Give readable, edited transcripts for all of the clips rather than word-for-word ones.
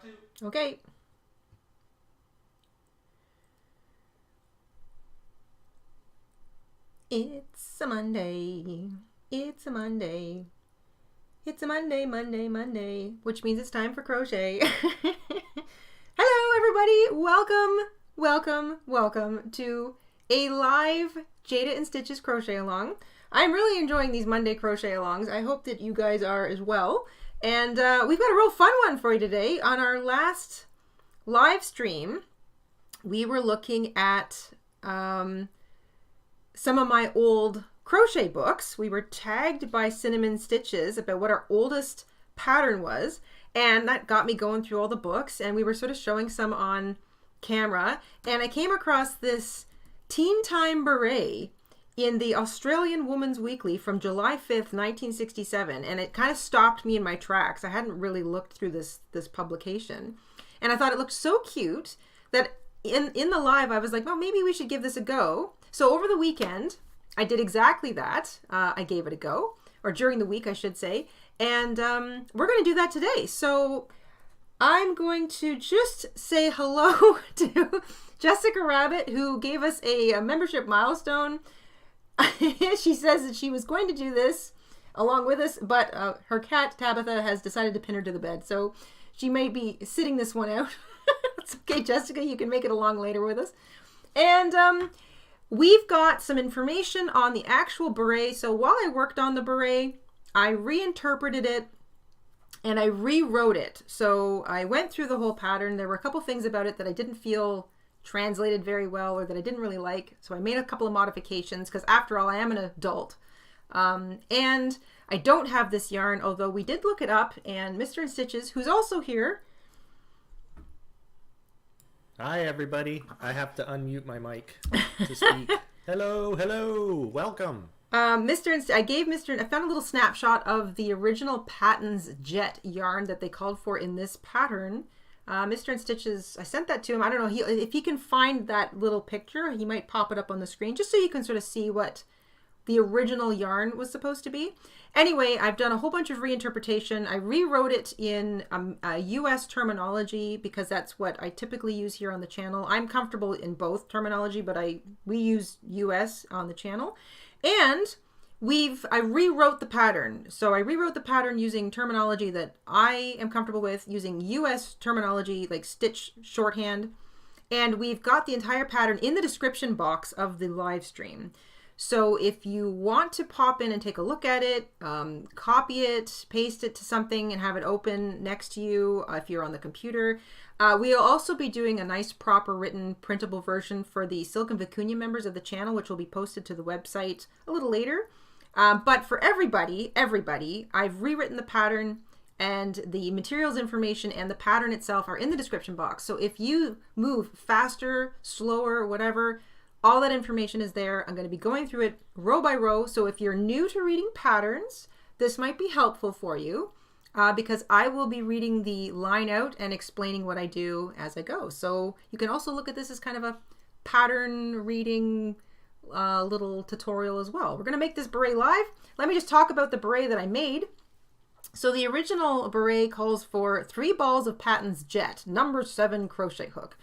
talk to. Okay. It's a Monday. It's a Monday. It's a Monday, Monday, Monday, which means it's time for crochet. Hello, everybody. Welcome to a live Jayda InStitches crochet along. I'm really enjoying these Monday crochet alongs. I hope that you guys are as well. And we've got a real fun one for you today. On our last live stream, we were looking at some of my old crochet books. We were tagged by Cinnamon Stitches about what our oldest pattern was, and that got me going through all the books, and we were sort of showing some on camera, and I came across this Teen Time Beret in the Australian Woman's Weekly from July 5th, 1967, and it kind of stopped me in my tracks. I hadn't really looked through this publication, and I thought it looked so cute that in the live I was like, well, maybe we should give this a go. So over the weekend I did exactly that. I gave it a go, or during the week I should say, and we're going to do that today. So I'm going to just say hello to Jessica Rabbit, who gave us a membership milestone. She says that she was going to do this along with us, but her cat Tabitha has decided to pin her to the bed, so she may be sitting this one out. It's okay, Jessica, you can make it along later with us. And we've got some information on the actual beret. So while I worked on the beret, I reinterpreted it and I rewrote it. So I went through the whole pattern. There were a couple things about it that I didn't feel translated very well, or that I didn't really like. So I made a couple of modifications because after all, I am an adult. And I don't have this yarn, although we did look it up, and Mr. InStitches, who's also here. Hi, everybody. I have to unmute my mic to speak. Hello, welcome. I found a little snapshot of the original Patton's Jet yarn that they called for in this pattern. Mr. InStitches, I sent that to him. I don't know, if he can find that little picture, he might pop it up on the screen just so you can sort of see what the original yarn was supposed to be. Anyway, I've done a whole bunch of reinterpretation. I rewrote it in a US terminology because that's what I typically use here on the channel. I'm comfortable in both terminology, but we use US on the channel. And I rewrote the pattern. So I rewrote the pattern using terminology that I am comfortable with, using US terminology like stitch shorthand. And we've got the entire pattern in the description box of the live stream. So if you want to pop in and take a look at it, copy it, paste it to something and have it open next to you if you're on the computer. We'll also be doing a nice proper written printable version for the Silk and Vicuña members of the channel, which will be posted to the website a little later. But for everybody, I've rewritten the pattern, and the materials information and the pattern itself are in the description box. So if you move faster, slower, whatever, all that information is there. I'm going to be going through it row by row. So if you're new to reading patterns, this might be helpful for you because I will be reading the line out and explaining what I do as I go. So you can also look at this as kind of a pattern reading little tutorial as well. We're going to make this beret live. Let me just talk about the beret that I made. So the original beret calls for 3 balls of Patton's Jet, number 7 crochet hook.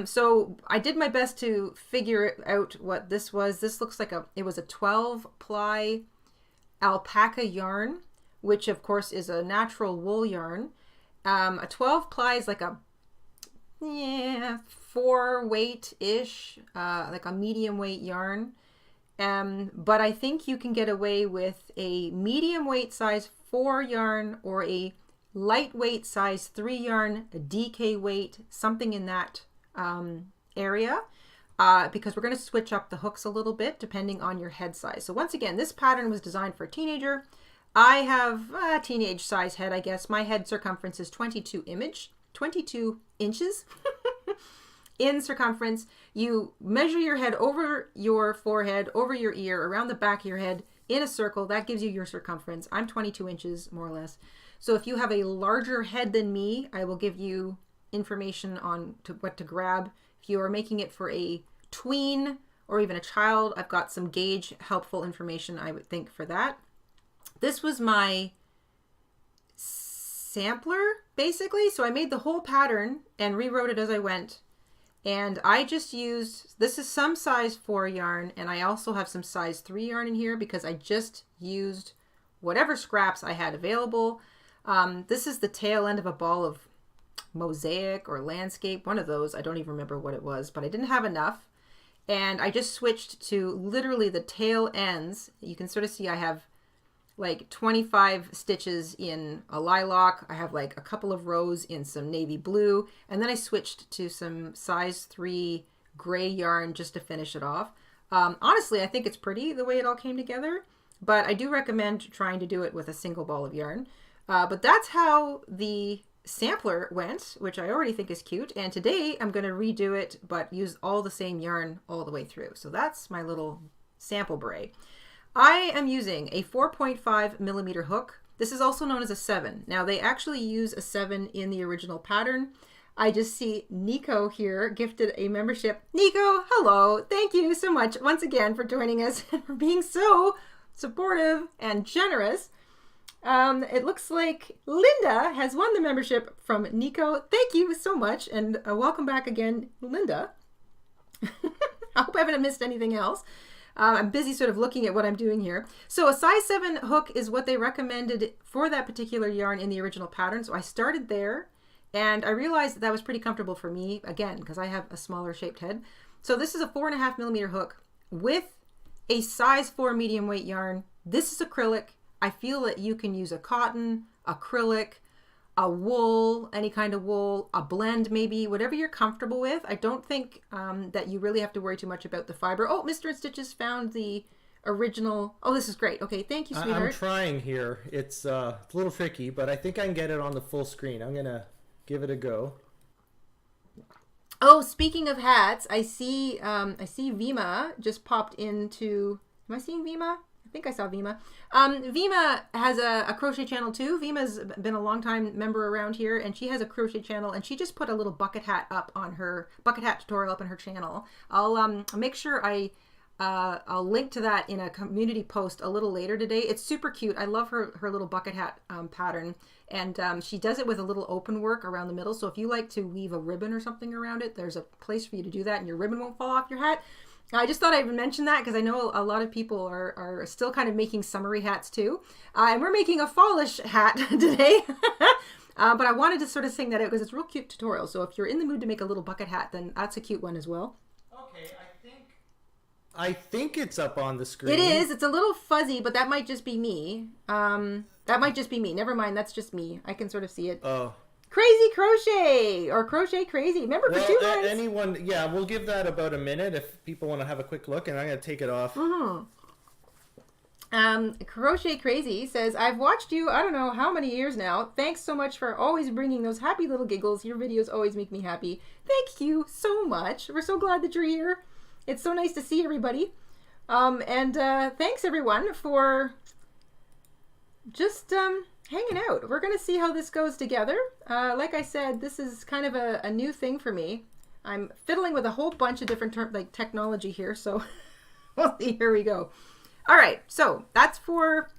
So I did my best to figure out what this was. This looks like it was a 12 ply alpaca yarn, which of course is a natural wool yarn. A 12 ply is like a 4 weight-ish, like a medium weight yarn. But I think you can get away with a medium weight size 4 yarn or a lightweight size 3 yarn, a DK weight, something in that area, because we're going to switch up the hooks a little bit depending on your head size. So once again, this pattern was designed for a teenager. I have a teenage size head, I guess. My head circumference is 22 inches in circumference. You measure your head over your forehead, over your ear, around the back of your head in a circle. That gives you your circumference. I'm 22 inches more or less. So if you have a larger head than me, I will give you information on what to grab. If you are making it for a tween or even a child, I've got some gauge helpful information I would think for that. This was my sampler basically. So I made the whole pattern and rewrote it as I went. And I just used, this is some size 4 yarn, and I also have some size 3 yarn in here because I just used whatever scraps I had available. This is the tail end of a ball of mosaic or landscape, one of those. I don't even remember what it was, but I didn't have enough. And I just switched to literally the tail ends. You can sort of see I have like 25 stitches in a lilac. I have like a couple of rows in some navy blue. And then I switched to some size 3 gray yarn just to finish it off. Honestly, I think it's pretty the way it all came together, but I do recommend trying to do it with a single ball of yarn. But that's how the sampler went, which I already think is cute. And today I'm going to redo it, but use all the same yarn all the way through. So that's my little sample beret. I am using a 4.5 millimeter hook. This is also known as a 7. Now they actually use a 7 in the original pattern. I just see Nico here gifted a membership. Nico, hello. Thank you so much once again for joining us and for being so supportive and generous. It looks like Linda has won the membership from Nico. Thank you so much, and welcome back again, Linda. I hope I haven't missed anything else. I'm busy sort of looking at what I'm doing here. So a size 7 hook is what they recommended for that particular yarn in the original pattern. So I started there, and I realized that that was pretty comfortable for me, again, because I have a smaller shaped head. So this is a 4.5 millimeter hook with a size 4 medium weight yarn. This is acrylic. I feel that you can use a cotton, acrylic, a wool, any kind of wool, a blend maybe, whatever you're comfortable with. I don't think that you really have to worry too much about the fiber. Oh, Mr. InStitches found the original. Oh, this is great. Okay, thank you, sweetheart. I'm trying here. It's a little tricky, but I think I can get it on the full screen. I'm going to give it a go. Oh, speaking of hats, I see Vima just popped into, am I seeing Vima? I think I saw Vima. Vima has a crochet channel too. Vima's been a long time member around here, and she has a crochet channel, and she just put a little bucket hat up on her bucket hat tutorial up on her channel. I'll make sure I'll link to that in a community post a little later today. It's super cute. I love her little bucket hat pattern, and she does it with a little open work around the middle. So if you like to weave a ribbon or something around it, there's a place for you to do that, and your ribbon won't fall off your hat. I just thought I would mention that because I know a lot of people are still kind of making summery hats too. And we're making a fallish hat today. But I wanted to sort of sing that out because it's a real cute tutorial. So if you're in the mood to make a little bucket hat, then that's a cute one as well. Okay, I think it's up on the screen. It is. It's a little fuzzy, but that might just be me. That might just be me. Never mind. That's just me. I can sort of see it. Oh. Crazy Crochet or Crochet Crazy. Remember for 2 months. Anyone, yeah, we'll give that about a minute if people want to have a quick look, and I'm going to take it off. Crochet Crazy says, I've watched you, I don't know how many years now. Thanks so much for always bringing those happy little giggles. Your videos always make me happy. Thank you so much. We're so glad that you're here. It's so nice to see everybody. And thanks everyone for just hanging out. We're going to see how this goes together. Like I said, this is kind of a new thing for me. I'm fiddling with a whole bunch of different technology here, so we'll see. Here we go. All right, so that's for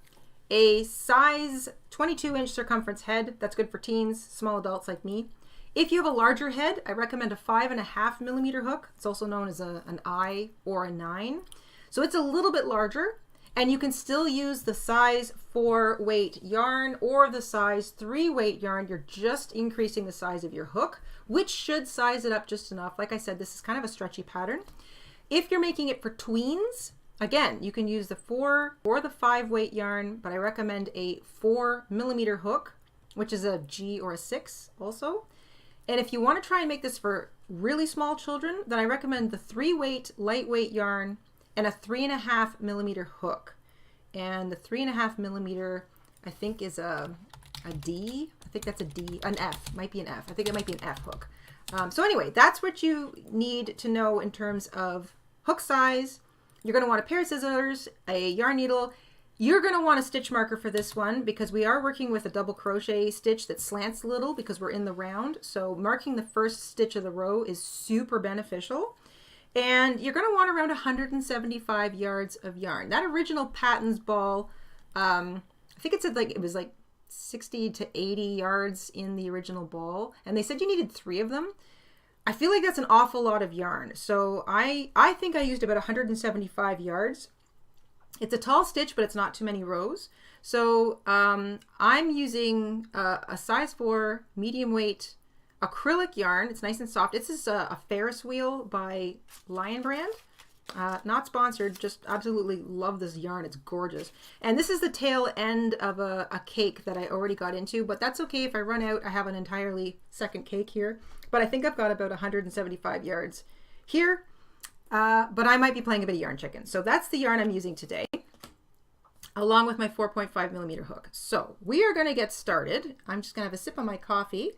a size 22-inch circumference head. That's good for teens, small adults like me. If you have a larger head, I recommend a 5.5 millimeter hook. It's also known as an I or a 9. So it's a little bit larger. And you can still use the size 4 weight yarn or the size 3 weight yarn. You're just increasing the size of your hook, which should size it up just enough. Like I said, this is kind of a stretchy pattern. If you're making it for tweens, again, you can use the 4 or the 5 weight yarn, but I recommend a 4 millimeter hook, which is a G or a 6 also. And if you want to try and make this for really small children, then I recommend the 3 weight lightweight yarn and a 3.5 millimeter hook. And the 3.5 millimeter, I think, is a D. I think that's a D, an F, might be an F. I think it might be an F hook. So anyway, that's what you need to know in terms of hook size. You're going to want a pair of scissors, a yarn needle. You're going to want a stitch marker for this one because we are working with a double crochet stitch that slants a little because we're in the round. So marking the first stitch of the row is super beneficial. And you're going to want around 175 yards of yarn. That original Patton's ball, I think it said it was like 60 to 80 yards in the original ball, and they said you needed 3 of them. I feel like that's an awful lot of yarn, so I think I used about 175 yards. It's a tall stitch, but it's not too many rows. So I'm using a size 4 medium weight acrylic yarn. It's nice and soft. This is a Ferris wheel by Lion Brand. Not sponsored, just absolutely love this yarn. It's gorgeous. And this is the tail end of a cake that I already got into, but that's okay. If I run out, I have an entirely second cake here. But I think I've got about 175 yards here. But I might be playing a bit of yarn chicken. So that's the yarn I'm using today, along with my 4.5 millimeter hook. So we are going to get started. I'm just going to have a sip of my coffee.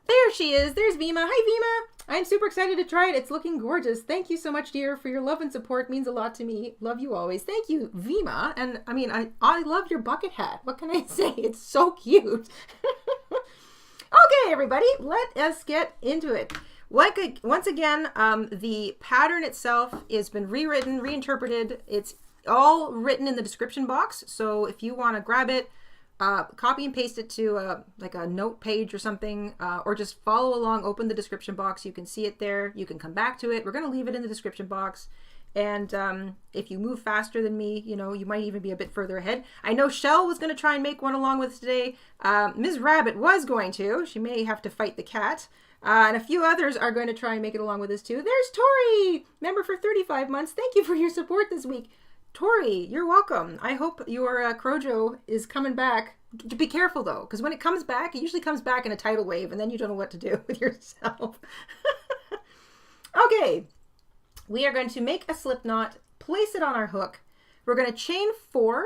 There she is. There's Vima. Hi, Vima. I'm super excited to try it. It's looking gorgeous. Thank you so much, dear, for your love and support. It means a lot to me. Love you always. Thank you, Vima. And I mean, I love your bucket hat. What can I say? It's so cute. Okay, everybody, let us get into it. Once again, the pattern itself has been rewritten, reinterpreted. It's all written in the description box. So if you want to grab it, copy and paste it to like a note page or something, or just follow along, open the description box. You can see it there. You can come back to it. We're going to leave it in the description box. And if you move faster than me, you know, you might even be a bit further ahead. I know Shell was going to try and make one along with us today. Ms. Rabbit was going to. She may have to fight the cat. And a few others are going to try and make it along with us too. There's Tori, member for 35 months. Thank you for your support this week. Tori, you're welcome. I hope your Crojo is coming back. Be careful though, because when it comes back, it usually comes back in a tidal wave and then you don't know what to do with yourself. Okay, we are going to make a slip knot, place it on our hook. We're going to chain 4.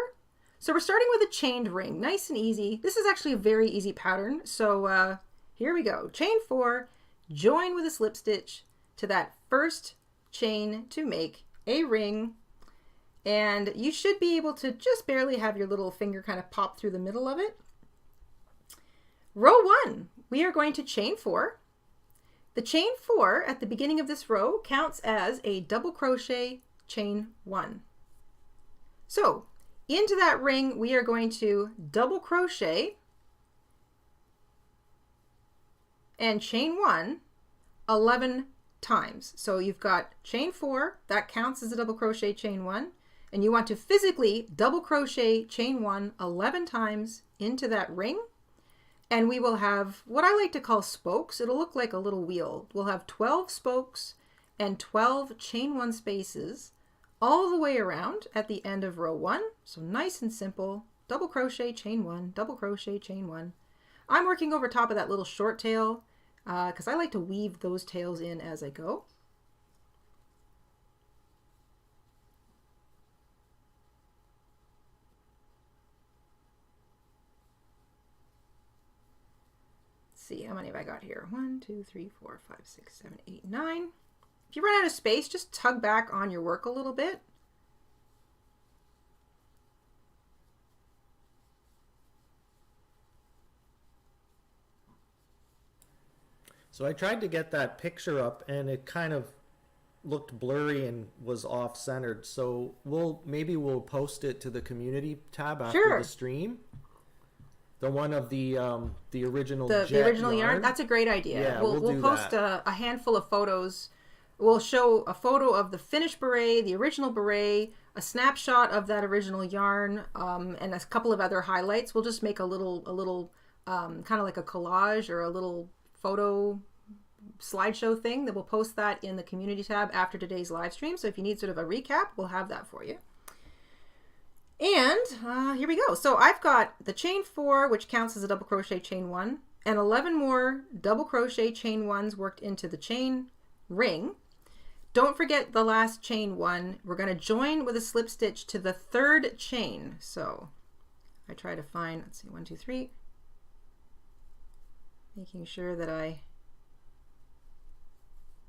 So we're starting with a chained ring, nice and easy. This is actually a very easy pattern. So here we go. Chain 4, join with a slip stitch to that first chain to make a ring. And you should be able to just barely have your little finger kind of pop through the middle of it. Row 1, we are going to chain 4. The chain 4 at the beginning of this row counts as a double crochet chain 1. So into that ring, we are going to double crochet and chain 1 11 times. So you've got chain 4, that counts as a double crochet chain 1. And you want to physically double crochet chain 1 11 times into that ring. And we will have what I like to call spokes. It'll look like a little wheel. We'll have 12 spokes and 12 chain 1 spaces all the way around at the end of row 1. So nice and simple. Double crochet chain 1, double crochet chain 1. I'm working over top of that little short tail because I like to weave those tails in as I go. See how many have I got here? 1, 2, 3, 4, 5, 6, 7, 8, 9. If you run out of space, just tug back on your work a little bit. So I tried to get that picture up and it kind of looked blurry and was off centered. So maybe we'll post it to the community tab after the stream. The one of the original the original yarn. That's a great idea. Yeah, we'll post a handful of photos. We'll show a photo of the finished beret, the original beret, a snapshot of that original yarn, and a couple of other highlights. We'll just make a little kind of like a collage or a little photo slideshow thing that we'll post that in the community tab after today's live stream. So if you need sort of a recap, we'll have that for you. And here we go. So I've got the chain 4, which counts as a double crochet chain 1, and 11 more double crochet chain 1s worked into the chain ring. Don't forget the last chain 1. We're going to join with a slip stitch to the 3rd chain. So I try to find, let's see, 1, 2, 3. Making sure that I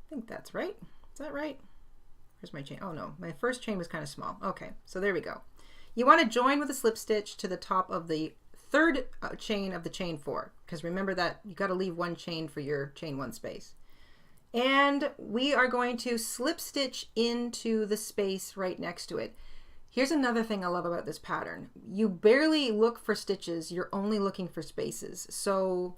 think that's right. Is that right? Where's my chain? Oh no, my first chain was kind of small. Okay, so there we go. You want to join with a slip stitch to the top of the 3rd chain of the chain 4, because remember that you got to leave 1 chain for your chain 1 space. And we are going to slip stitch into the space right next to it. Here's another thing I love about this pattern. You barely look for stitches, you're only looking for spaces. So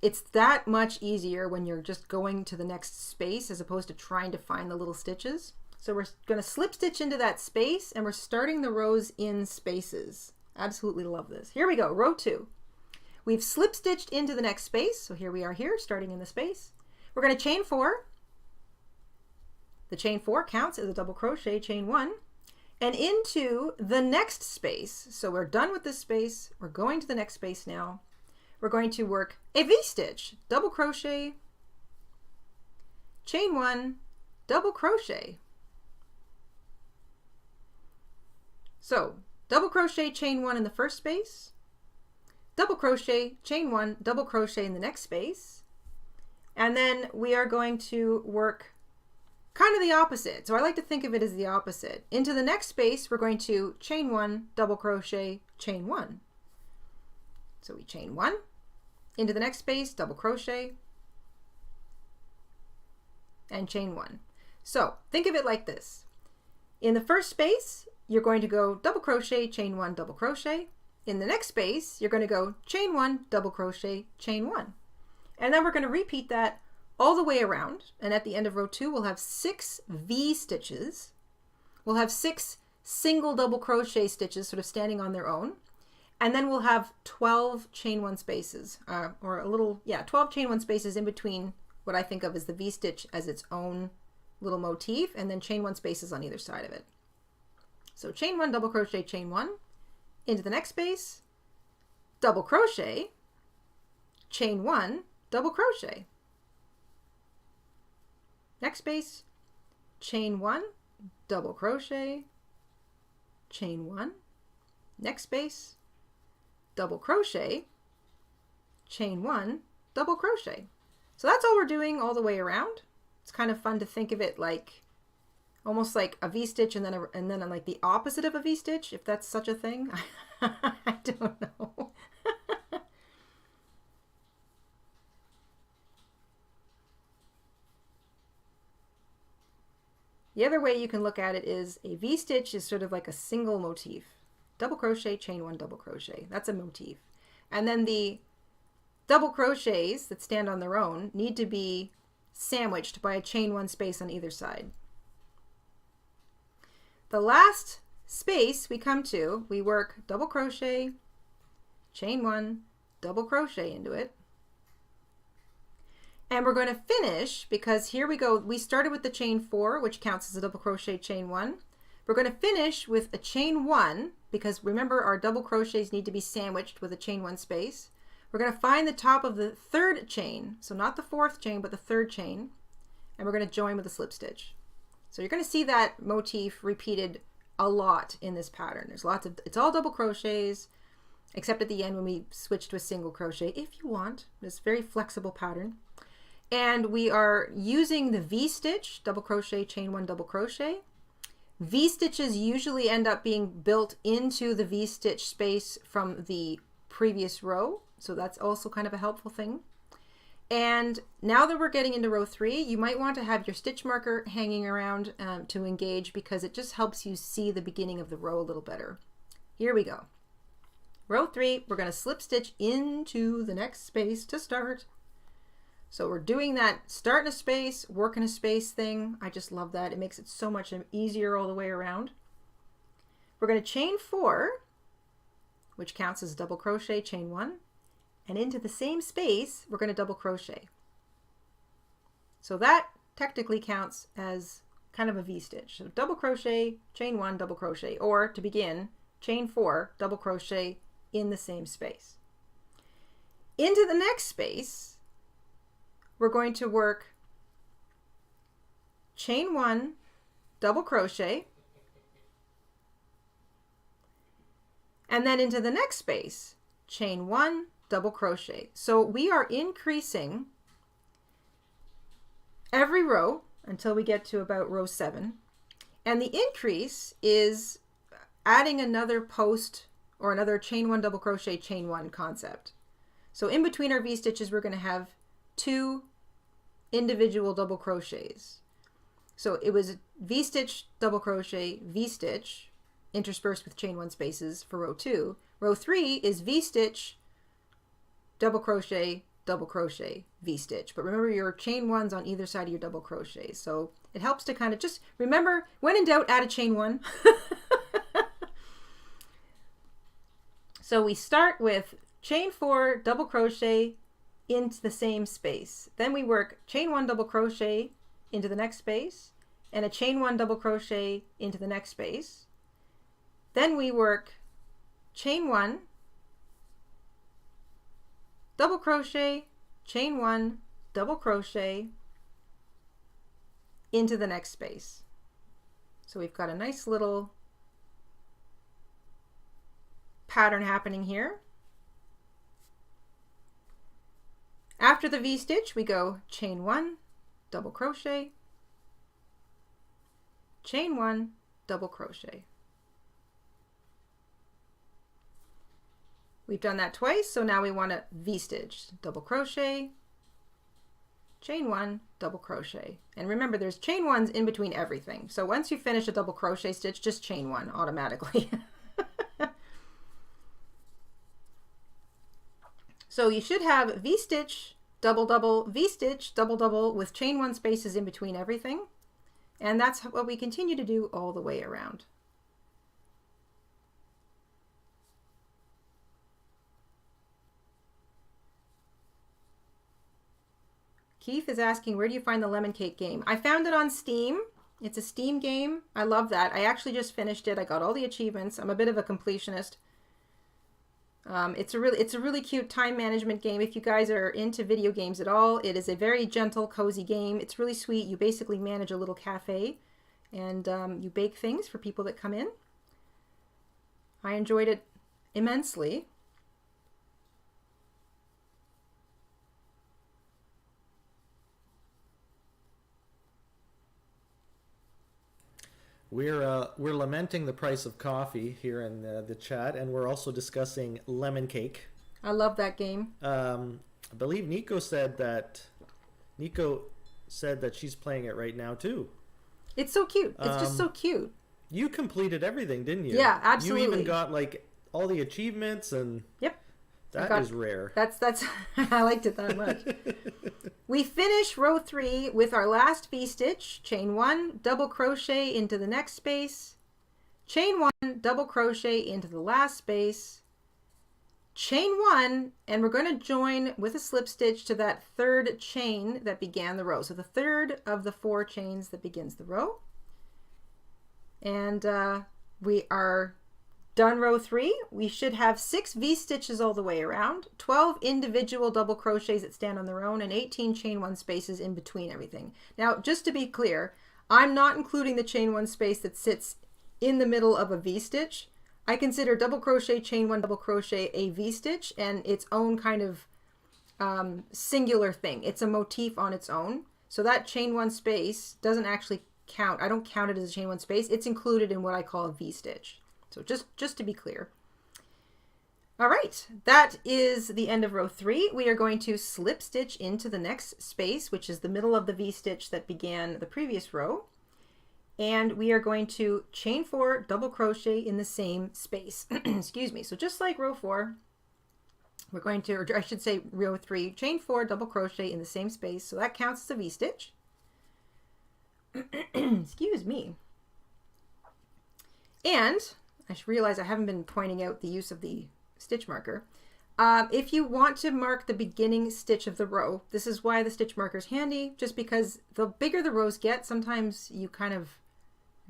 it's that much easier when you're just going to the next space as opposed to trying to find the little stitches. So we're going to slip stitch into that space and we're starting the rows in spaces. Absolutely love this. Here we go, row 2. We've slip stitched into the next space. So here we are here, starting in the space. We're going to chain 4. The chain 4 counts as a double crochet, chain 1, and into the next space. So we're done with this space. We're going to the next space now. We're going to work a V-stitch, double crochet, chain 1, double crochet. So double crochet, chain 1 in the first space, double crochet, chain 1, double crochet in the next space, and then we are going to work kind of the opposite. So I like to think of it as the opposite. Into the next space, we're going to chain 1, double crochet, chain 1. So we chain 1, into the next space, double crochet, and chain 1. So think of it like this. In the first space, you're going to go double crochet, chain 1, double crochet. In the next space, you're going to go chain 1, double crochet, chain 1. And then we're going to repeat that all the way around. And at the end of row 2, we'll have 6 V stitches. We'll have 6 single double crochet stitches sort of standing on their own. And then we'll have 12 chain 1 spaces, or a little, 12 chain 1 spaces in between what I think of as the V-stitch as its own little motif, and then chain 1 spaces on either side of it. So chain 1, double crochet, chain 1, into the next space, double crochet, chain 1, double crochet. Next space, chain 1, double crochet, chain 1, next space, double crochet, chain 1, double crochet. So that's all we're doing all the way around. It's kind of fun to think of it like almost like a V-stitch and then like the opposite of a V-stitch, if that's such a thing. I don't know. The other way you can look at it is a V-stitch is sort of like a single motif. Double crochet, chain 1, double crochet. That's a motif. And then the double crochets that stand on their own need to be sandwiched by a chain 1 space on either side. The last space we come to, we work double crochet, chain 1, double crochet into it. And we're going to finish, because here we go, we started with the chain 4, which counts as a double crochet, chain 1. We're going to finish with a chain 1, because remember our double crochets need to be sandwiched with a chain 1 space. We're going to find the top of the 3rd chain, so not the 4th chain, but the 3rd chain, and we're going to join with a slip stitch. So you're going to see that motif repeated a lot in this pattern. There's lots of, it's all double crochets, except at the end when we switch to a single crochet, if you want. It's a very flexible pattern. And we are using the V-stitch, double crochet, chain 1, double crochet. V-stitches usually end up being built into the V-stitch space from the previous row, so that's also kind of a helpful thing. And now that we're getting into row 3, you might want to have your stitch marker hanging around to engage, because it just helps you see the beginning of the row a little better. Here we go. Row 3, we're going to slip stitch into the next space to start. So we're doing that start in a space, work in a space thing. I just love that. It makes it so much easier all the way around. We're going to chain 4, which counts as double crochet, chain 1, and into the same space, we're going to double crochet. So that technically counts as kind of a V-stitch. So double crochet, chain 1, double crochet, or to begin, chain 4, double crochet in the same space. Into the next space, we're going to work chain 1, double crochet, and then into the next space, chain 1, double crochet. So we are increasing every row until we get to about row 7. And the increase is adding another post or another chain 1, double crochet, chain 1 concept. So in between our V-stitches, we're going to have 2 individual double crochets. So it was V-stitch, double crochet, V-stitch, interspersed with chain 1 spaces for row 2. Row 3 is V-stitch, double crochet, V-stitch. But remember your chain 1s on either side of your double crochet. So it helps to kind of just remember, when in doubt, add a chain 1. So we start with chain 4, double crochet into the same space. Then we work chain 1, double crochet into the next space, and a chain 1, double crochet into the next space. Then we work chain 1, double crochet, chain 1, double crochet into the next space. So we've got a nice little pattern happening here. After the V-stitch, we go chain 1, double crochet, chain 1, double crochet. We've done that twice, so now we want to V-stitch, double crochet, chain 1, double crochet. And remember, there's chain 1s in between everything. So once you finish a double crochet stitch, just chain 1 automatically. So you should have V-stitch, double double, V-stitch, double double with chain 1 spaces in between everything. And that's what we continue to do all the way around. Keith is asking, where do you find the lemon cake game? I found it on Steam. It's a Steam game. I love that. I actually just finished it. I got all the achievements. I'm a bit of a completionist. It's a really cute time management game. If you guys are into video games at all, it is a very gentle, cozy game. It's really sweet. You basically manage a little cafe, and you bake things for people that come in. I enjoyed it immensely. We're lamenting the price of coffee here in the chat, and we're also discussing lemon cake. I love that game. I believe Nico said that she's playing it right now too. It's so cute. It's just so cute. You completed everything, didn't you? Yeah, absolutely. You even got like all the achievements, and yep. That is rare. That's I liked it that much. We finish row 3 with our last V-stitch, chain 1, double crochet into the next space, chain 1, double crochet into the last space, chain 1, and we're going to join with a slip stitch to that third chain that began the row. So the third of the 4 chains that begins the row. And we are done row 3. We should have 6 V-stitches all the way around, 12 individual double crochets that stand on their own, and 18 chain 1 spaces in between everything. Now, just to be clear, I'm not including the chain 1 space that sits in the middle of a V-stitch. I consider double crochet, chain 1, double crochet a V-stitch and its own kind of singular thing. It's a motif on its own. So that chain 1 space doesn't actually count. I don't count it as a chain 1 space. It's included in what I call a V-stitch. So just to be clear. All right, that is the end of row 3. We are going to slip stitch into the next space, which is the middle of the V-stitch that began the previous row. And we are going to chain 4, double crochet in the same space. Excuse me. So just like row 4, we're going to, or I should say row 3, chain 4, double crochet in the same space. So that counts as a V-stitch. Excuse me. And I should realize I haven't been pointing out the use of the stitch marker. If you want to mark the beginning stitch of the row, this is why the stitch marker is handy, just because the bigger the rows get, sometimes you kind of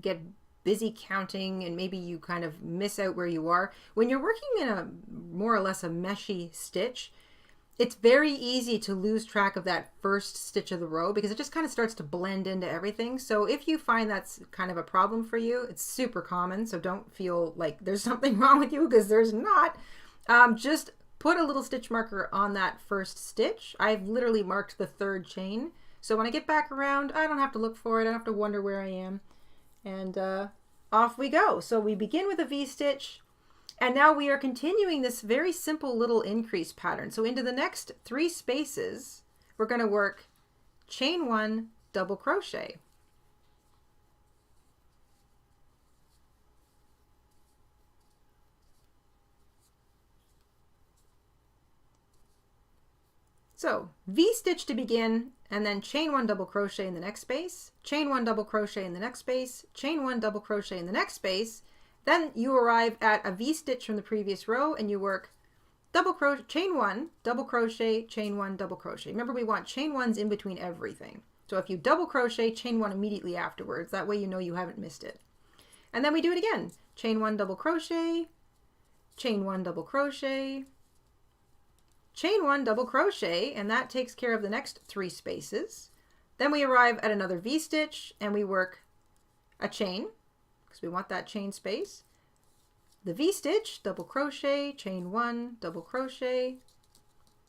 get busy counting and maybe you kind of miss out where you are. When you're working in a more or less a meshy stitch, it's very easy to lose track of that first stitch of the row because it just kind of starts to blend into everything. So if you find that's kind of a problem for you, it's super common. So don't feel like there's something wrong with you, because there's not. Just put a little stitch marker on that first stitch. I've literally marked the 3rd chain. So when I get back around, I don't have to look for it. I don't have to wonder where I am. And off we go. So we begin with a V-stitch. And now we are continuing this very simple little increase pattern. So into the next 3 spaces, we're going to work chain 1, double crochet. So V-stitch to begin, and then chain 1 double crochet in the next space, chain 1 double crochet in the next space, chain 1 double crochet in the next space. Then you arrive at a V-stitch from the previous row and you work double crochet, chain 1, double crochet, chain 1, double crochet. Remember, we want chain 1s in between everything. So if you double crochet, chain 1 immediately afterwards. That way you know you haven't missed it. And then we do it again. Chain 1 double crochet, chain 1 double crochet, chain 1 double crochet, and that takes care of the next 3 spaces. Then we arrive at another V-stitch and we work a chain because we want that chain space. The V-stitch, double crochet, chain 1, double crochet,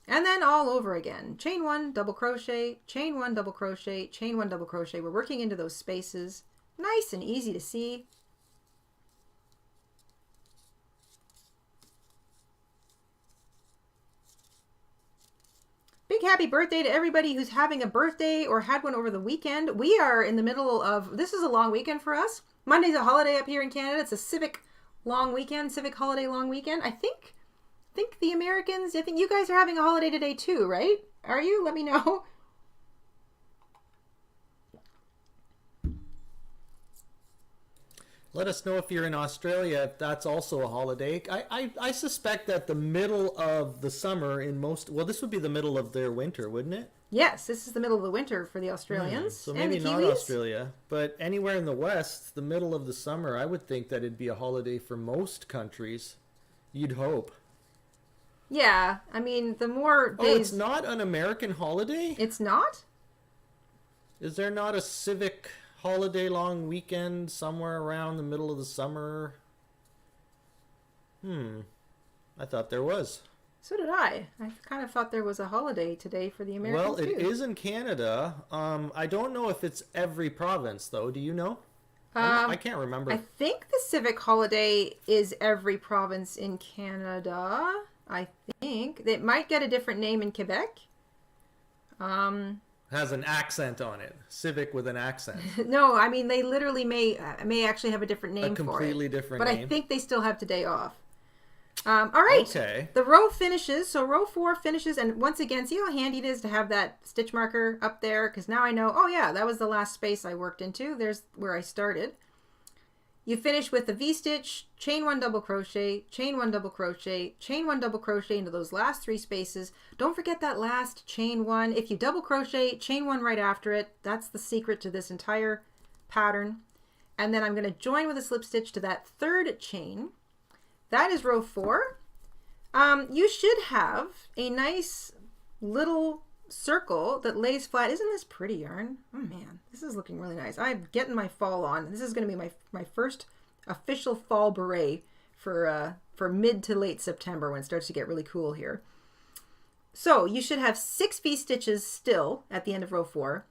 and then all over again. Chain 1, double crochet, chain 1, double crochet, chain 1, double crochet. We're working into those spaces. Nice and easy to see. Big happy birthday to everybody who's having a birthday or had one over the weekend. We are in the middle of, this is a long weekend for us. Monday's a holiday up here in Canada. It's a civic long weekend, civic holiday long weekend. I think the Americans, I think you guys are having a holiday today too, right? Are you? Let me know. Let us know if you're in Australia, if that's also a holiday. I suspect that the middle of the summer in most, well, this would be the middle of their winter, wouldn't it? Yes, this is the middle of the winter for the Australians. So maybe and the not Kiwis. Australia, but anywhere in the West, the middle of the summer, I would think that it'd be a holiday for most countries. You'd hope. Yeah, I mean, the more days... Oh, it's not an American holiday? It's not? Is there not a civic holiday long weekend somewhere around the middle of the summer? I thought there was. So did I. I kind of thought there was a holiday today for the Americans. Well, it is in Canada. I don't know if it's every province, though. Do you know? I can't remember. I think the civic holiday is every province in Canada. I think. It might get a different name in Quebec. Has an accent on it. Civic with an accent. No, I mean, they literally may actually have a different name for it. A completely different name. But I think they still have today off. All right. Okay. The row finishes. So row 4 finishes. And once again, see how handy it is to have that stitch marker up there? Because now I know, oh yeah, that was the last space I worked into. There's where I started. You finish with the V-stitch, chain 1 double crochet, chain 1 double crochet, chain 1 double crochet into those last 3 spaces. Don't forget that last chain 1. If you double crochet, chain 1 right after it. That's the secret to this entire pattern. And then I'm going to join with a slip stitch to that 3rd chain. That is row 4. You should have a nice little circle that lays flat. Isn't this pretty yarn? Oh man, this is looking really nice. I'm getting my fall on. This is going to be my first official fall beret for mid to late September when it starts to get really cool here. So you should have 6 V-stitches still at the end of row 4,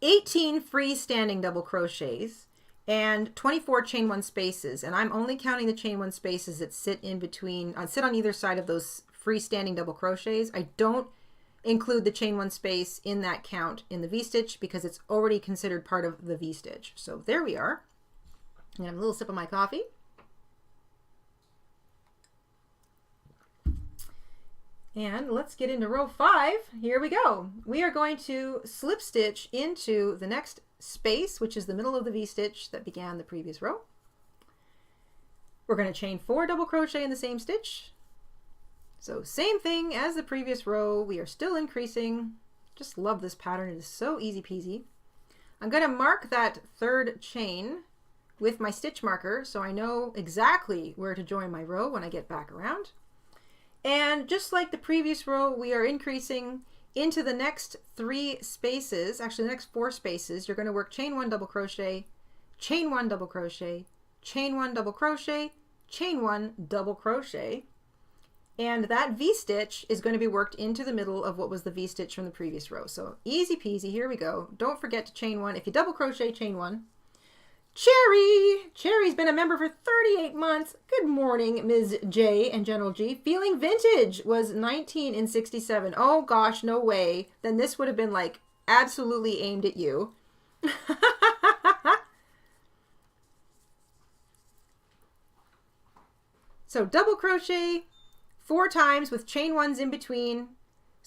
18 freestanding double crochets, and 24 chain 1 spaces. And I'm only counting the chain 1 spaces that sit in between, sit on either side of those freestanding double crochets. I don't include the chain 1 space in that count in the V-stitch because it's already considered part of the V-stitch. So there we are. I'm gonna have a little sip of my coffee. And let's get into row 5. Here we go. We are going to slip stitch into the next space, which is the middle of the V-stitch that began the previous row. We're going to chain 4 double crochet in the same stitch. So same thing as the previous row. We are still increasing. Just love this pattern. It is so easy peasy. I'm going to mark that 3rd chain with my stitch marker so I know exactly where to join my row when I get back around. And just like the previous row, we are increasing into the next 3 spaces, actually the next 4 spaces. You're going to work chain 1 double crochet, chain 1 double crochet, chain 1 double crochet, chain 1 double crochet. And that V-stitch is going to be worked into the middle of what was the V-stitch from the previous row. So easy peasy, here we go. Don't forget to chain 1. If you double crochet, chain 1. Cherry! Cherry's been a member for 38 months. Good morning, Ms. J and General G. Feeling Vintage was 19 in 67. Oh gosh, no way. Then this would have been like absolutely aimed at you. So double crochet 4 times with chain 1s in between.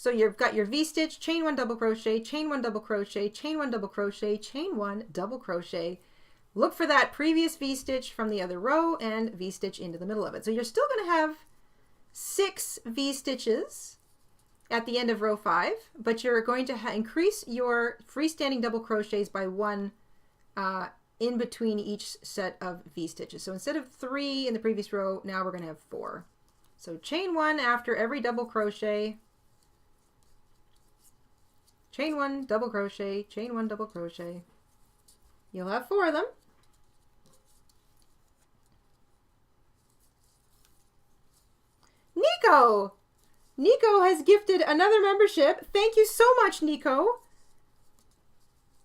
So you've got your V-stitch, chain 1 double crochet, chain 1 double crochet, chain 1 double crochet, chain 1 double crochet. Look for that previous V-stitch from the other row and V-stitch into the middle of it. So you're still going to have 6 V-stitches at the end of row 5, but you're going to increase your freestanding double crochets by 1 in between each set of V-stitches. So instead of 3 in the previous row, now we're going to have 4. So chain 1 after every double crochet, chain 1 double crochet, chain 1 double crochet. You'll have 4 of them. Nico! Nico has gifted another membership. Thank you so much, Nico.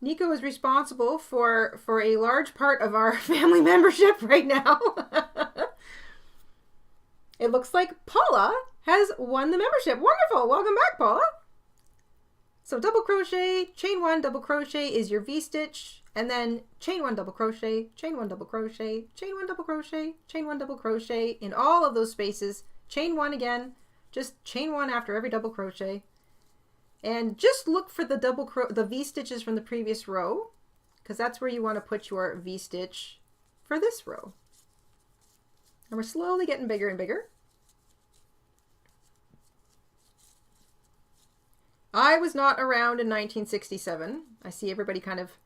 Nico is responsible for a large part of our family membership right now. It looks like Paula has won the membership. Wonderful. Welcome back, Paula. So double crochet, chain 1 double crochet is your V-stitch, and then chain 1 double crochet, chain 1 double crochet, chain 1 double crochet, chain 1 double crochet in all of those spaces. Chain 1 again, just chain 1 after every double crochet. And just look for the V-stitches from the previous row, because that's where you want to put your V-stitch for this row. And we're slowly getting bigger and bigger. I was not around in 1967. I see everybody kind of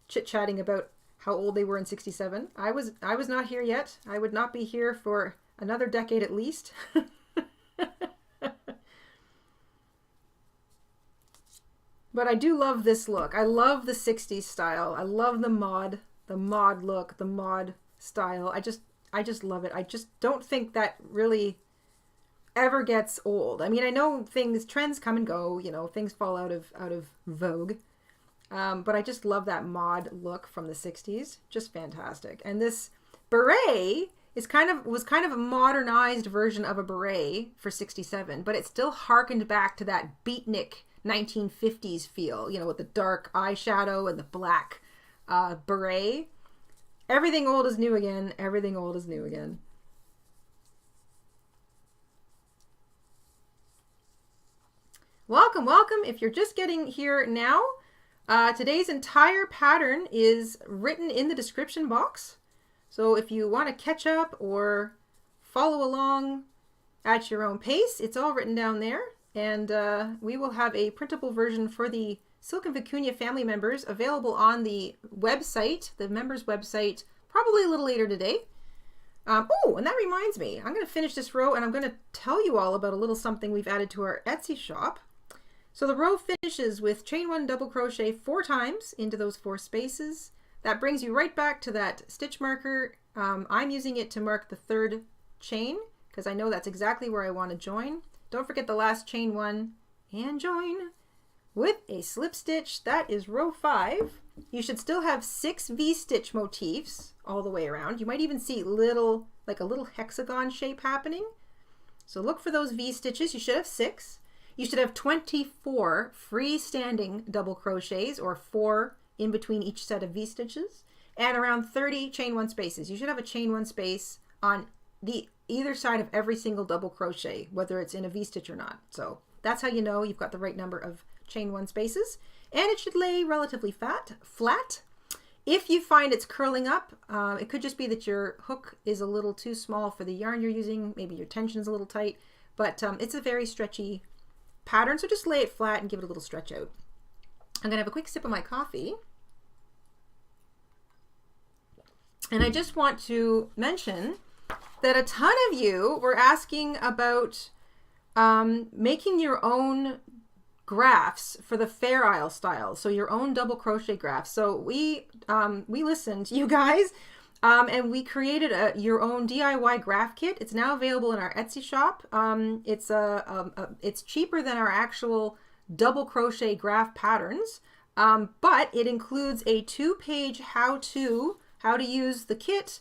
chit-chatting about how old they were in 67. I was not here yet. I would not be here for another decade at least. But I do love this look. I love the 60s style. I love the mod look, the mod style. I just love it. I just don't think that really ever gets old. I mean, I know trends come and go, you know, things fall out of vogue. But I just love that mod look from the 60s. Just fantastic. And this beret was kind of a modernized version of a beret for 67, but it still harkened back to that beatnik 1950s feel, you know, with the dark eyeshadow and the black beret. Everything old is new again. Everything old is new again. Welcome, welcome. If you're just getting here now, today's entire pattern is written in the description box. So if you want to catch up or follow along at your own pace, it's all written down there. And we will have a printable version for the Silk and Vicuña family members available on the website, the members website, probably a little later today. Oh, and that reminds me, I'm going to finish this row and I'm going to tell you all about a little something we've added to our Etsy shop. So the row finishes with chain 1 double crochet 4 times into those 4 spaces. That brings you right back to that stitch marker. I'm using it to mark the 3rd chain because I know that's exactly where I want to join. Don't forget the last chain 1 and join with a slip stitch. That is row 5. You should still have 6 V-stitch motifs all the way around. You might even see like a little hexagon shape happening. So look for those V-stitches. You should have 6. You should have 24 freestanding double crochets, or 4 in between each set of V-stitches, and around 30 chain 1 spaces. You should have a chain 1 space on either side of every single double crochet, whether it's in a V-stitch or not. So that's how you know you've got the right number of chain 1 spaces, and it should lay relatively flat. If you find it's curling up, it could just be that your hook is a little too small for the yarn you're using. Maybe your tension is a little tight, but it's a very stretchy pattern, so just lay it flat and give it a little stretch out. I'm gonna have a quick sip of my coffee. And I just want to mention that a ton of you were asking about making your own graphs for the Fair Isle style, so your own double crochet graphs. So we listened to you guys, and we created your own DIY graph kit. It's now available in our Etsy shop. It's cheaper than our actual double crochet graph patterns, but it includes a 2-page how to use the kit,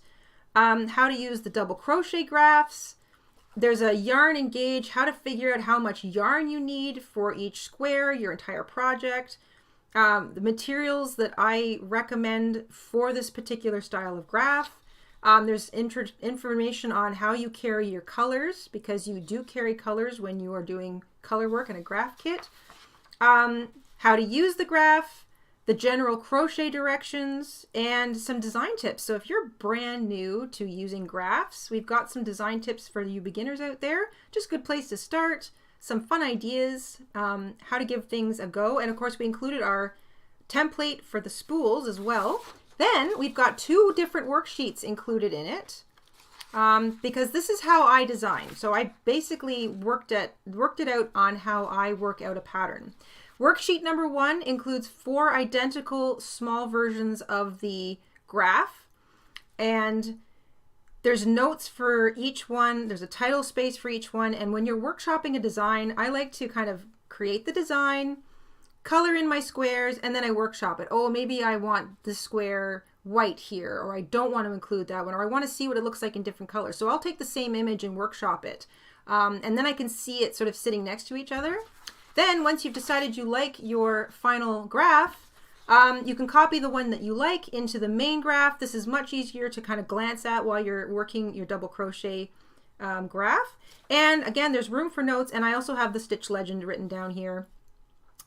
how to use the double crochet graphs. There's a yarn and gauge, how to figure out how much yarn you need for each square, your entire project. The materials that I recommend for this particular style of graph. There's information on how you carry your colors, because you do carry colors when you are doing color work in a graph kit. How to use the graph, the general crochet directions, and some design tips. So if you're brand new to using graphs, we've got some design tips for you beginners out there. Just a good place to start. Some fun ideas, how to give things a go. And of course, we included our template for the spools as well. Then we've got 2 different worksheets included in it, because this is how I design. So I basically worked it out on how I work out a pattern. Worksheet number 1 includes 4 identical small versions of the graph, and there's notes for each one. There's a title space for each one. And when you're workshopping a design, I like to kind of create the design, color in my squares, and then I workshop it. Oh, maybe I want the square white here, or I don't want to include that one, or I want to see what it looks like in different colors. So I'll take the same image and workshop it. And then I can see it sort of sitting next to each other. Then once you've decided you like your final graph, you can copy the one that you like into the main graph. This is much easier to kind of glance at while you're working your double crochet graph. And again, there's room for notes, and I also have the stitch legend written down here.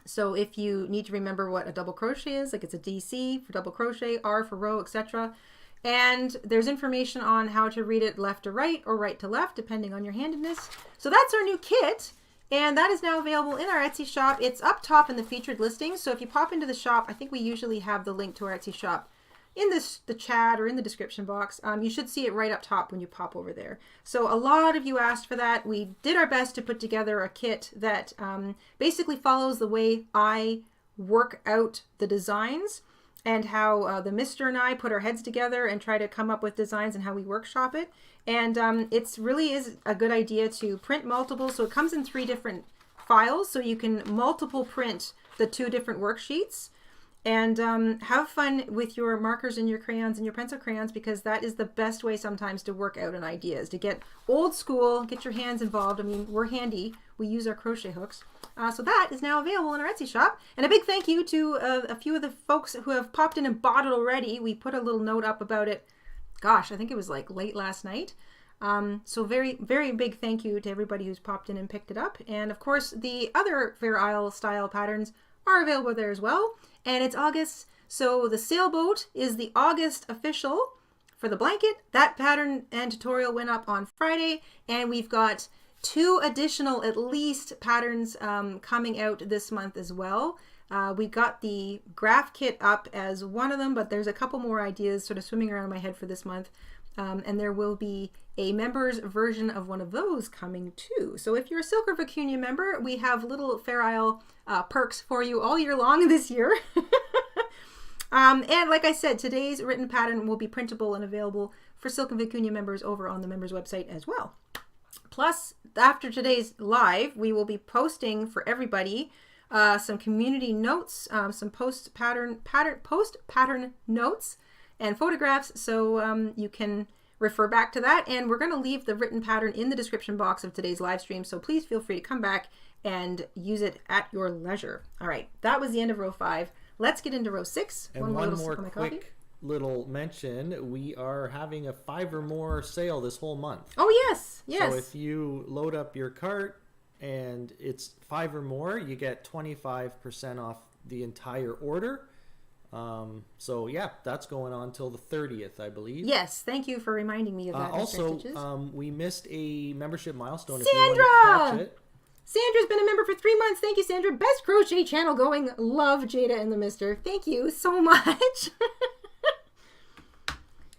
So if you need to remember what a double crochet is, like it's a DC for double crochet, R for row, etc. And there's information on how to read it left to right or right to left, depending on your handedness. So that's our new kit. And that is now available in our Etsy shop. It's up top in the featured listings. So if you pop into the shop, I think we usually have the link to our Etsy shop in the chat or in the description box. You should see it right up top when you pop over there. So a lot of you asked for that. We did our best to put together a kit that basically follows the way I work out the designs, and how the mister and I put our heads together and try to come up with designs and how we workshop it. And it's really is a good idea to print multiple. So it comes in 3 different files, so you can multiple print the 2 different worksheets. And have fun with your markers and your crayons and your pencil crayons, because that is the best way sometimes to work out an idea, is to get old school, get your hands involved. I mean, we're handy. We use our crochet hooks. So that is now available in our Etsy shop. And a big thank you to a few of the folks who have popped in and bought it already. We put a little note up about it. Gosh, I think it was like late last night. So very, very big thank you to everybody who's popped in and picked it up. And of course, the other Fair Isle style patterns are available there as well. And it's August, so the sailboat is the August official for the blanket. That pattern and tutorial went up on Friday, and we've got 2 additional at least patterns coming out this month as well. We got the graph kit up as one of them, but there's a couple more ideas sort of swimming around in my head for this month. And there will be a members version of one of those coming too. So if you're a Silk or Vicuña member, we have little Fair Isle perks for you all year long this year. And like I said, today's written pattern will be printable and available for Silk and Vicuña members over on the members website as well. Plus, after today's live, we will be posting for everybody some community notes, some post pattern notes and photographs, so you can refer back to that. And we're going to leave the written pattern in the description box of today's live stream, so please feel free to come back and use it at your leisure. All right, that was the end of row 5. Let's get into row 6. And one more quick little mention, we are having a 5 or more sale this whole month. Oh yes, yes. So if you load up your cart and it's 5 or more, you get 25% off the entire order. So yeah, that's going on till the 30th, I believe. Yes, thank you for reminding me of that. Also, we missed a membership milestone. Sandra! If you want to catch it. Sandra's been a member for 3 months. Thank you, Sandra. Best crochet channel going. Love Jayda and the Mister. Thank you so much.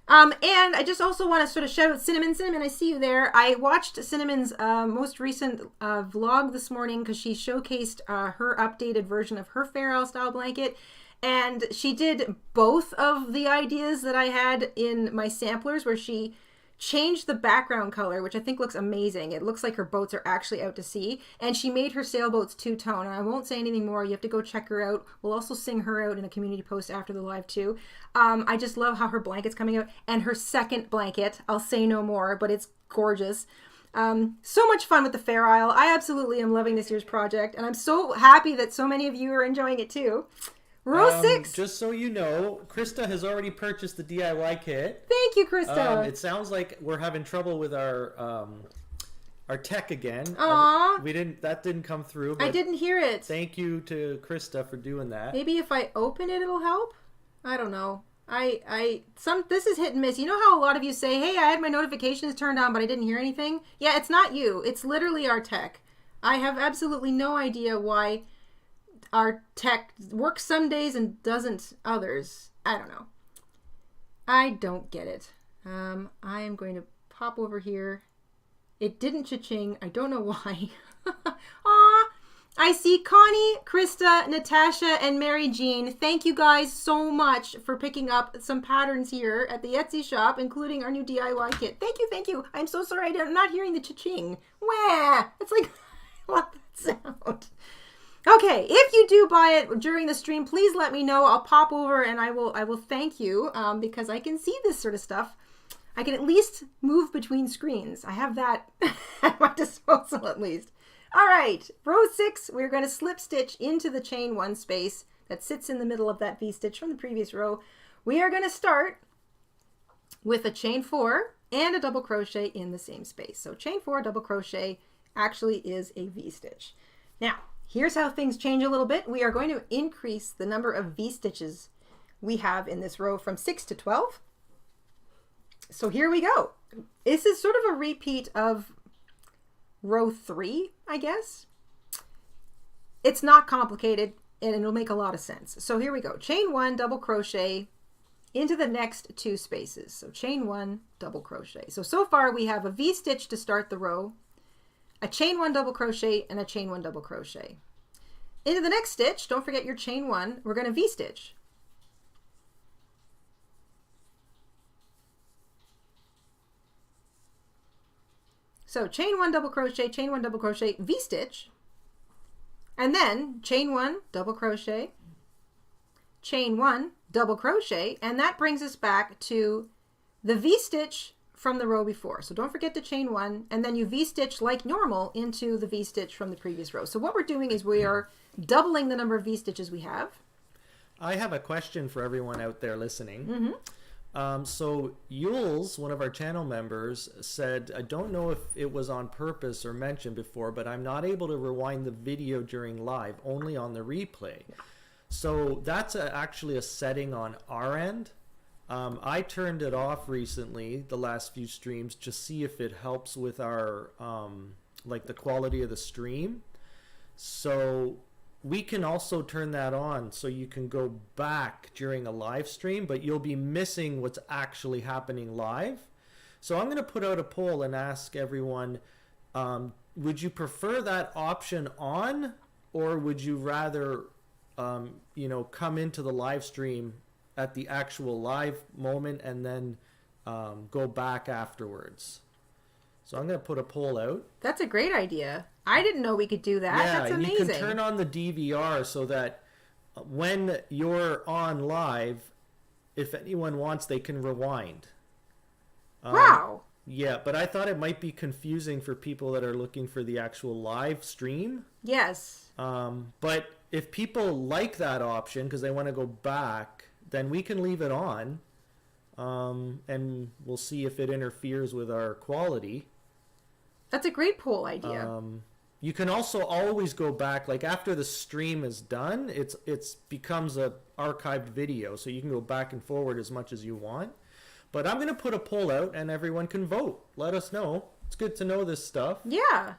And I just also want to sort of shout out Cinnamon. Cinnamon, I see you there. I watched Cinnamon's most recent vlog this morning because she showcased her updated version of her Fair Isle style blanket. And she did both of the ideas that I had in my samplers, where she changed the background color, which I think looks amazing. It looks like her boats are actually out to sea. And she made her sailboats 2-tone. And I won't say anything more. You have to go check her out. We'll also sing her out in a community post after the live too. I just love how her blanket's coming out. And her second blanket, I'll say no more, but it's gorgeous. So much fun with the Fair Isle. I absolutely am loving this year's project. And I'm so happy that so many of you are enjoying it too. Row 6. Just so you know, Krista has already purchased the DIY kit. Thank you, Krista. It sounds like we're having trouble with our tech again. Aww. That didn't come through. I didn't hear it. Thank you to Krista for doing that. Maybe if I open it, it'll help. I don't know. This is hit and miss. You know how a lot of you say, "Hey, I had my notifications turned on, but I didn't hear anything." Yeah, it's not you. It's literally our tech. I have absolutely no idea why our tech works some days and doesn't others. I don't know. I don't get it. I am going to pop over here. It didn't cha-ching. I don't know why. Aw. I see Connie, Krista, Natasha, and Mary Jean. Thank you guys so much for picking up some patterns here at the Etsy shop, including our new DIY kit. Thank you, thank you. I'm so sorry I'm not hearing the cha-ching. Wah! It's like, I love that sound. Okay, if you do buy it during the stream, please let me know. I'll pop over and I will thank you because I can see this sort of stuff. I can at least move between screens. I have that at my disposal at least. All right, row 6, we're going to slip stitch into the chain 1 space that sits in the middle of that V-stitch from the previous row. We are going to start with a chain 4 and a double crochet in the same space. So chain 4 double crochet actually is a V-stitch. Now, here's how things change a little bit. We are going to increase the number of V-stitches we have in this row from 6 to 12. So here we go. This is sort of a repeat of row 3, I guess. It's not complicated and it'll make a lot of sense. So here we go. Chain 1 double crochet into the next 2 spaces. So chain 1 double crochet. So far we have a V-stitch to start the row, a chain 1 double crochet, and a chain 1 double crochet. Into the next stitch, don't forget your chain 1, we're going to V-stitch. So chain 1 double crochet, chain 1 double crochet, V-stitch, and then chain 1 double crochet, chain 1 double crochet, and that brings us back to the V-stitch from the row before. So don't forget to chain 1, and then you V-stitch like normal into the V-stitch from the previous row. So what we're doing is we are doubling the number of V-stitches we have. I have a question for everyone out there listening. Mm-hmm. So Yules, one of our channel members, said, I don't know if it was on purpose or mentioned before, but I'm not able to rewind the video during live, only on the replay. So that's actually a setting on our end. I turned it off recently, the last few streams, to see if it helps with our, like the quality of the stream. So we can also turn that on so you can go back during a live stream, but you'll be missing what's actually happening live. So I'm going to put out a poll and ask everyone, would you prefer that option on, or would you rather, you know, come into the live stream at the actual live moment and then go back afterwards? So I'm going to put a poll out. That's a great idea. I didn't know we could do that. Yeah, that's amazing. you can turn on the DVR so that when you're on live, if anyone wants, they can rewind. Wow. Yeah, but I thought it might be confusing for people that are looking for the actual live stream. Yes. But if people like that option because they want to go back, then we can leave it on. And we'll see if it interferes with our quality. That's a great poll idea. You can also always go back, like after the stream is done, it's becomes a archived video, so you can go back and forward as much as you want. But I'm going to put a poll out and everyone can vote. Let us know. It's good to know this stuff. Yeah.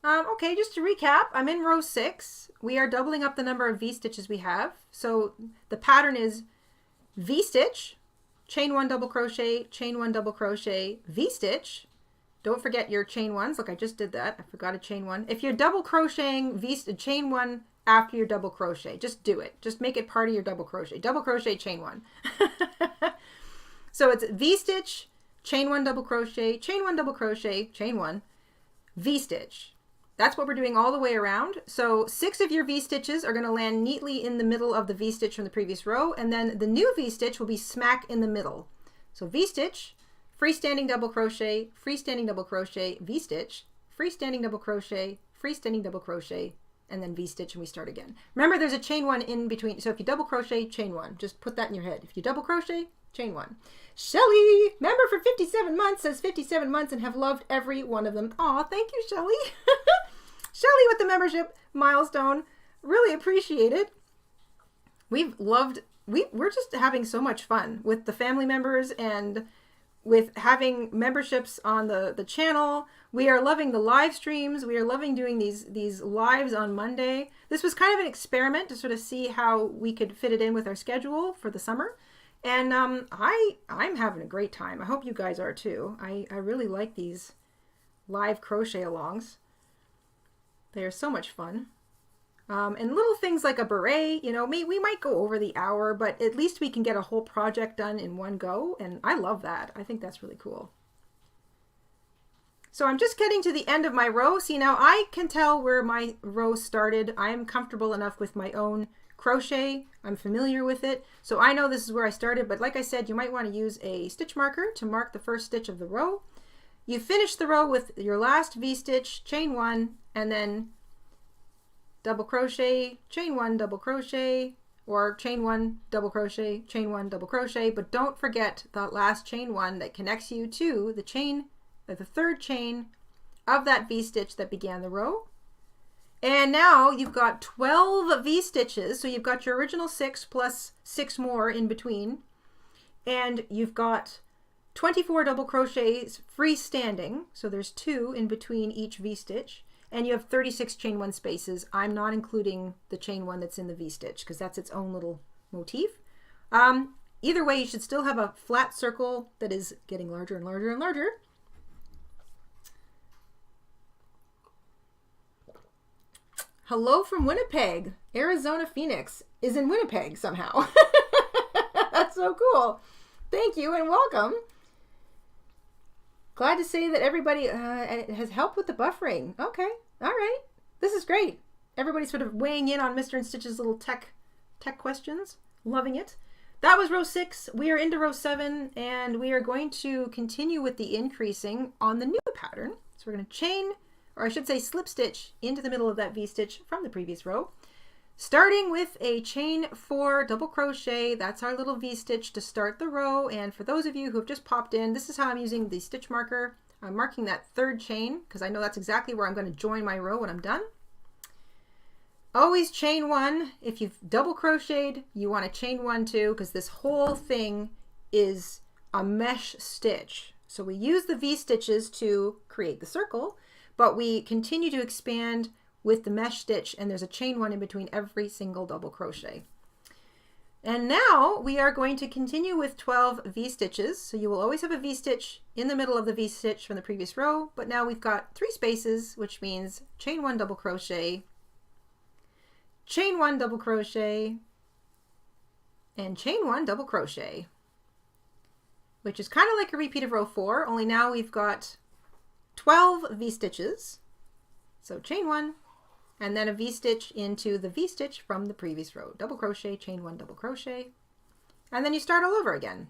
Okay, just to recap, I'm in row 6. We are doubling up the number of V-stitches we have. So the pattern is V-stitch, chain 1 double crochet, chain 1 double crochet, V-stitch. Don't forget your chain 1s. Look, I just did that. I forgot a chain 1. If you're double crocheting chain 1 after your double crochet, just do it. Just make it part of your double crochet. Double crochet, chain 1. So it's V-stitch, chain 1 double crochet, chain 1 double crochet, chain 1, V-stitch. That's what we're doing all the way around. So 6 of your V-stitches are going to land neatly in the middle of the V-stitch from the previous row, and then the new V-stitch will be smack in the middle. So V-stitch, freestanding double crochet, V-stitch, freestanding double crochet, freestanding double crochet, and then V-stitch and we start again. Remember, there's a chain 1 in between. So if you double crochet, chain 1. Just put that in your head. If you double crochet, chain 1. Shelly, member for 57 months, says 57 months and have loved every one of them. Aw, thank you, Shelly. Shelly with the membership milestone. Really appreciate it. We're just having so much fun with the family members and with having memberships on the channel. We are loving the live streams. We are loving doing these lives on Monday. This was kind of an experiment to sort of see how we could fit it in with our schedule for the summer. And I'm having a great time. I hope you guys are too. I really like these live crochet alongs. They are so much fun. And little things like a beret, you know, we might go over the hour, but at least we can get a whole project done in one go. And I love that. I think that's really cool. So I'm just getting to the end of my row. See, now I can tell where my row started. I am comfortable enough with my own crochet. I'm familiar with it. So I know this is where I started, but like I said, you might want to use a stitch marker to mark the first stitch of the row. You finish the row with your last V-stitch, chain 1, and then double crochet, chain 1, double crochet, or chain 1, double crochet, chain 1, double crochet, but don't forget that last chain 1 that connects you to the chain, the third chain of that V-stitch that began the row. And now you've got 12 V-stitches, so you've got your original 6 plus 6 more in between, and you've got 24 double crochets freestanding, so there's 2 in between each V-stitch. And you have 36 chain 1 spaces. I'm not including the chain 1 that's in the V-stitch because that's its own little motif. Either way, you should still have a flat circle that is getting larger and larger and larger. Hello from Winnipeg. Arizona Phoenix is in Winnipeg somehow. That's so cool. Thank you and welcome. Glad to say that everybody has helped with the buffering. Okay, all right. This is great. Everybody's sort of weighing in on Mr. InStitches' little tech questions. Loving it. That was row 6. We are into row 7, and we are going to continue with the increasing on the new pattern. So we're going to chain, or I should say slip stitch, into the middle of that V-stitch from the previous row. Starting with a chain 4 double crochet, that's our little V-stitch to start the row. And for those of you who have just popped in, this is how I'm using the stitch marker. I'm marking that third chain because I know that's exactly where I'm going to join my row when I'm done. Always chain 1. If you've double crocheted, you want to chain 1 too because this whole thing is a mesh stitch. So we use the V-stitches to create the circle, but we continue to expand with the mesh stitch, and there's a chain 1 in between every single double crochet. And now we are going to continue with 12 V-stitches. So you will always have a V-stitch in the middle of the V-stitch from the previous row, but now we've got 3 spaces, which means chain 1 double crochet, chain 1 double crochet, and chain 1 double crochet, which is kind of like a repeat of row 4, only now we've got 12 V-stitches. So chain 1, and then a V-stitch into the V-stitch from the previous row. Double crochet, chain 1, double crochet, and then you start all over again.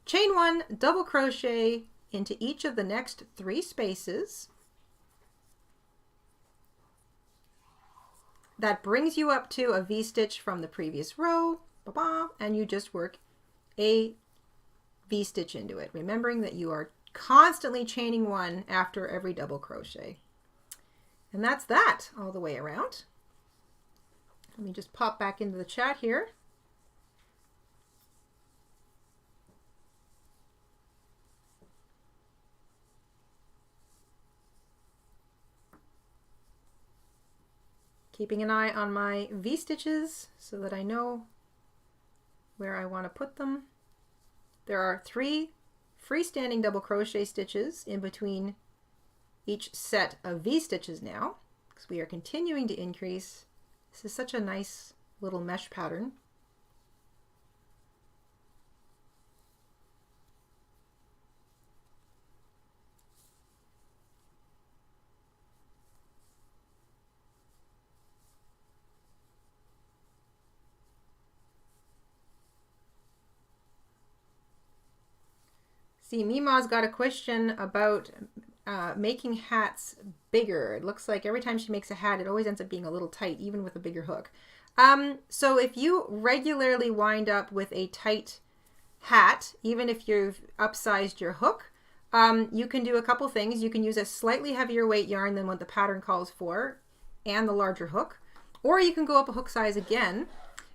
Chain 1, double crochet into each of the next 3 spaces. That brings you up to a V-stitch from the previous row, and you just work a V-stitch into it, remembering that you are constantly chaining 1 after every double crochet. And that's that all the way around. Let me just pop back into the chat here. Keeping an eye on my V-stitches so that I know where I want to put them. There are 3 freestanding double crochet stitches in between each set of V-stitches now, because we are continuing to increase. This is such a nice little mesh pattern. See, Mima's got a question about making hats bigger. It looks like every time she makes a hat, it always ends up being a little tight, even with a bigger hook. So if you regularly wind up with a tight hat, even if you've upsized your hook, you can do a couple things. You can use a slightly heavier weight yarn than what the pattern calls for and the larger hook, or you can go up a hook size again,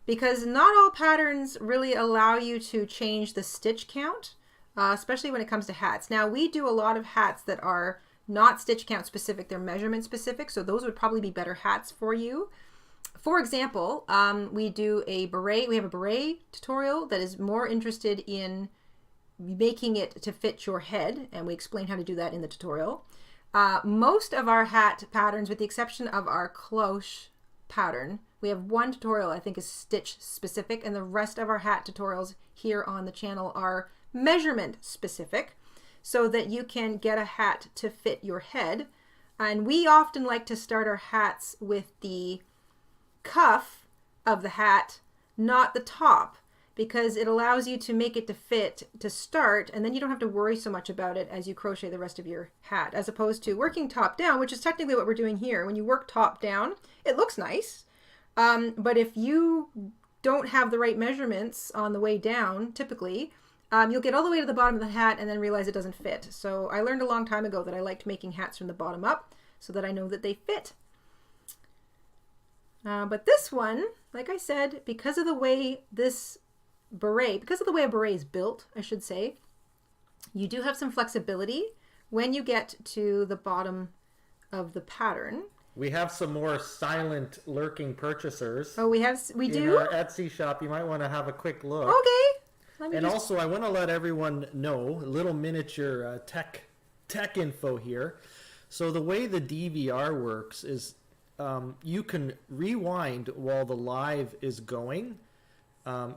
because not all patterns really allow you to change the stitch count, especially when it comes to hats. Now, we do a lot of hats that are not stitch count specific, they're measurement specific, so those would probably be better hats for you. For example, we do a beret. We have a beret tutorial that is more interested in making it to fit your head, and we explain how to do that in the tutorial. Most of our hat patterns, with the exception of our cloche pattern, we have one tutorial I think is stitch specific, and the rest of our hat tutorials here on the channel are measurement specific, so that you can get a hat to fit your head. And we often like to start our hats with the cuff of the hat, not the top, because it allows you to make it to fit to start, and then you don't have to worry so much about it as you crochet the rest of your hat, as opposed to working top down, which is technically what we're doing here. When you work top down, it looks nice, but if you don't have the right measurements on the way down, typically, you'll get all the way to the bottom of the hat and then realize it doesn't fit. So I learned a long time ago that I liked making hats from the bottom up so that I know that they fit. But this one, like I said, because of the way a beret is built, I should say, you do have some flexibility when you get to the bottom of the pattern. We have some more silent lurking purchasers. Oh, we do? In our Etsy shop. You might want to have a quick look. Okay. Also, I want to let everyone know a little miniature tech info here. So the way the DVR works is you can rewind while the live is going,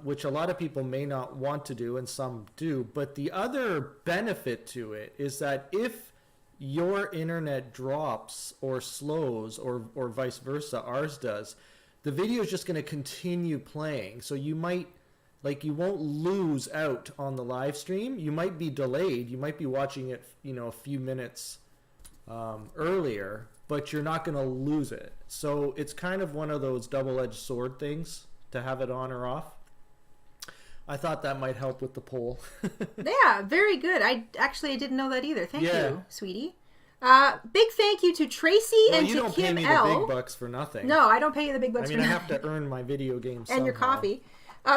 which a lot of people may not want to do, and some do. But the other benefit to it is that if your internet drops or slows, or vice versa, ours does, the video is just going to continue playing. So you won't lose out on the live stream. You might be delayed. You might be watching it, a few minutes earlier, but you're not going to lose it. So it's kind of one of those double-edged sword things to have it on or off. I thought that might help with the poll. Yeah, very good. I didn't know that either. Thank you, sweetie. Big thank you to Tracy and to Kim L. You don't pay me the big bucks for nothing. No, I don't pay you the big bucks for nothing. I have to earn my video games and your coffee.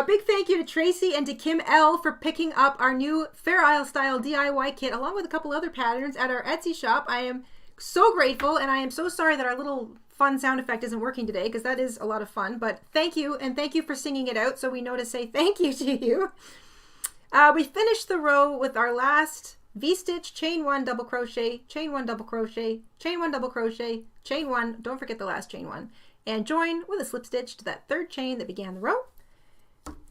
Big thank you to Tracy and to Kim L for picking up our new Fair Isle style DIY kit along with a couple other patterns at our Etsy shop. I am so grateful, and I am so sorry that our little fun sound effect isn't working today, because that is a lot of fun. But thank you, and thank you for singing it out so we know to say thank you to you. We finished the row with our last V-stitch, chain 1, double crochet, chain 1, double crochet, chain 1, double crochet, chain 1, don't forget the last chain 1, and join with a slip stitch to that third chain that began the row.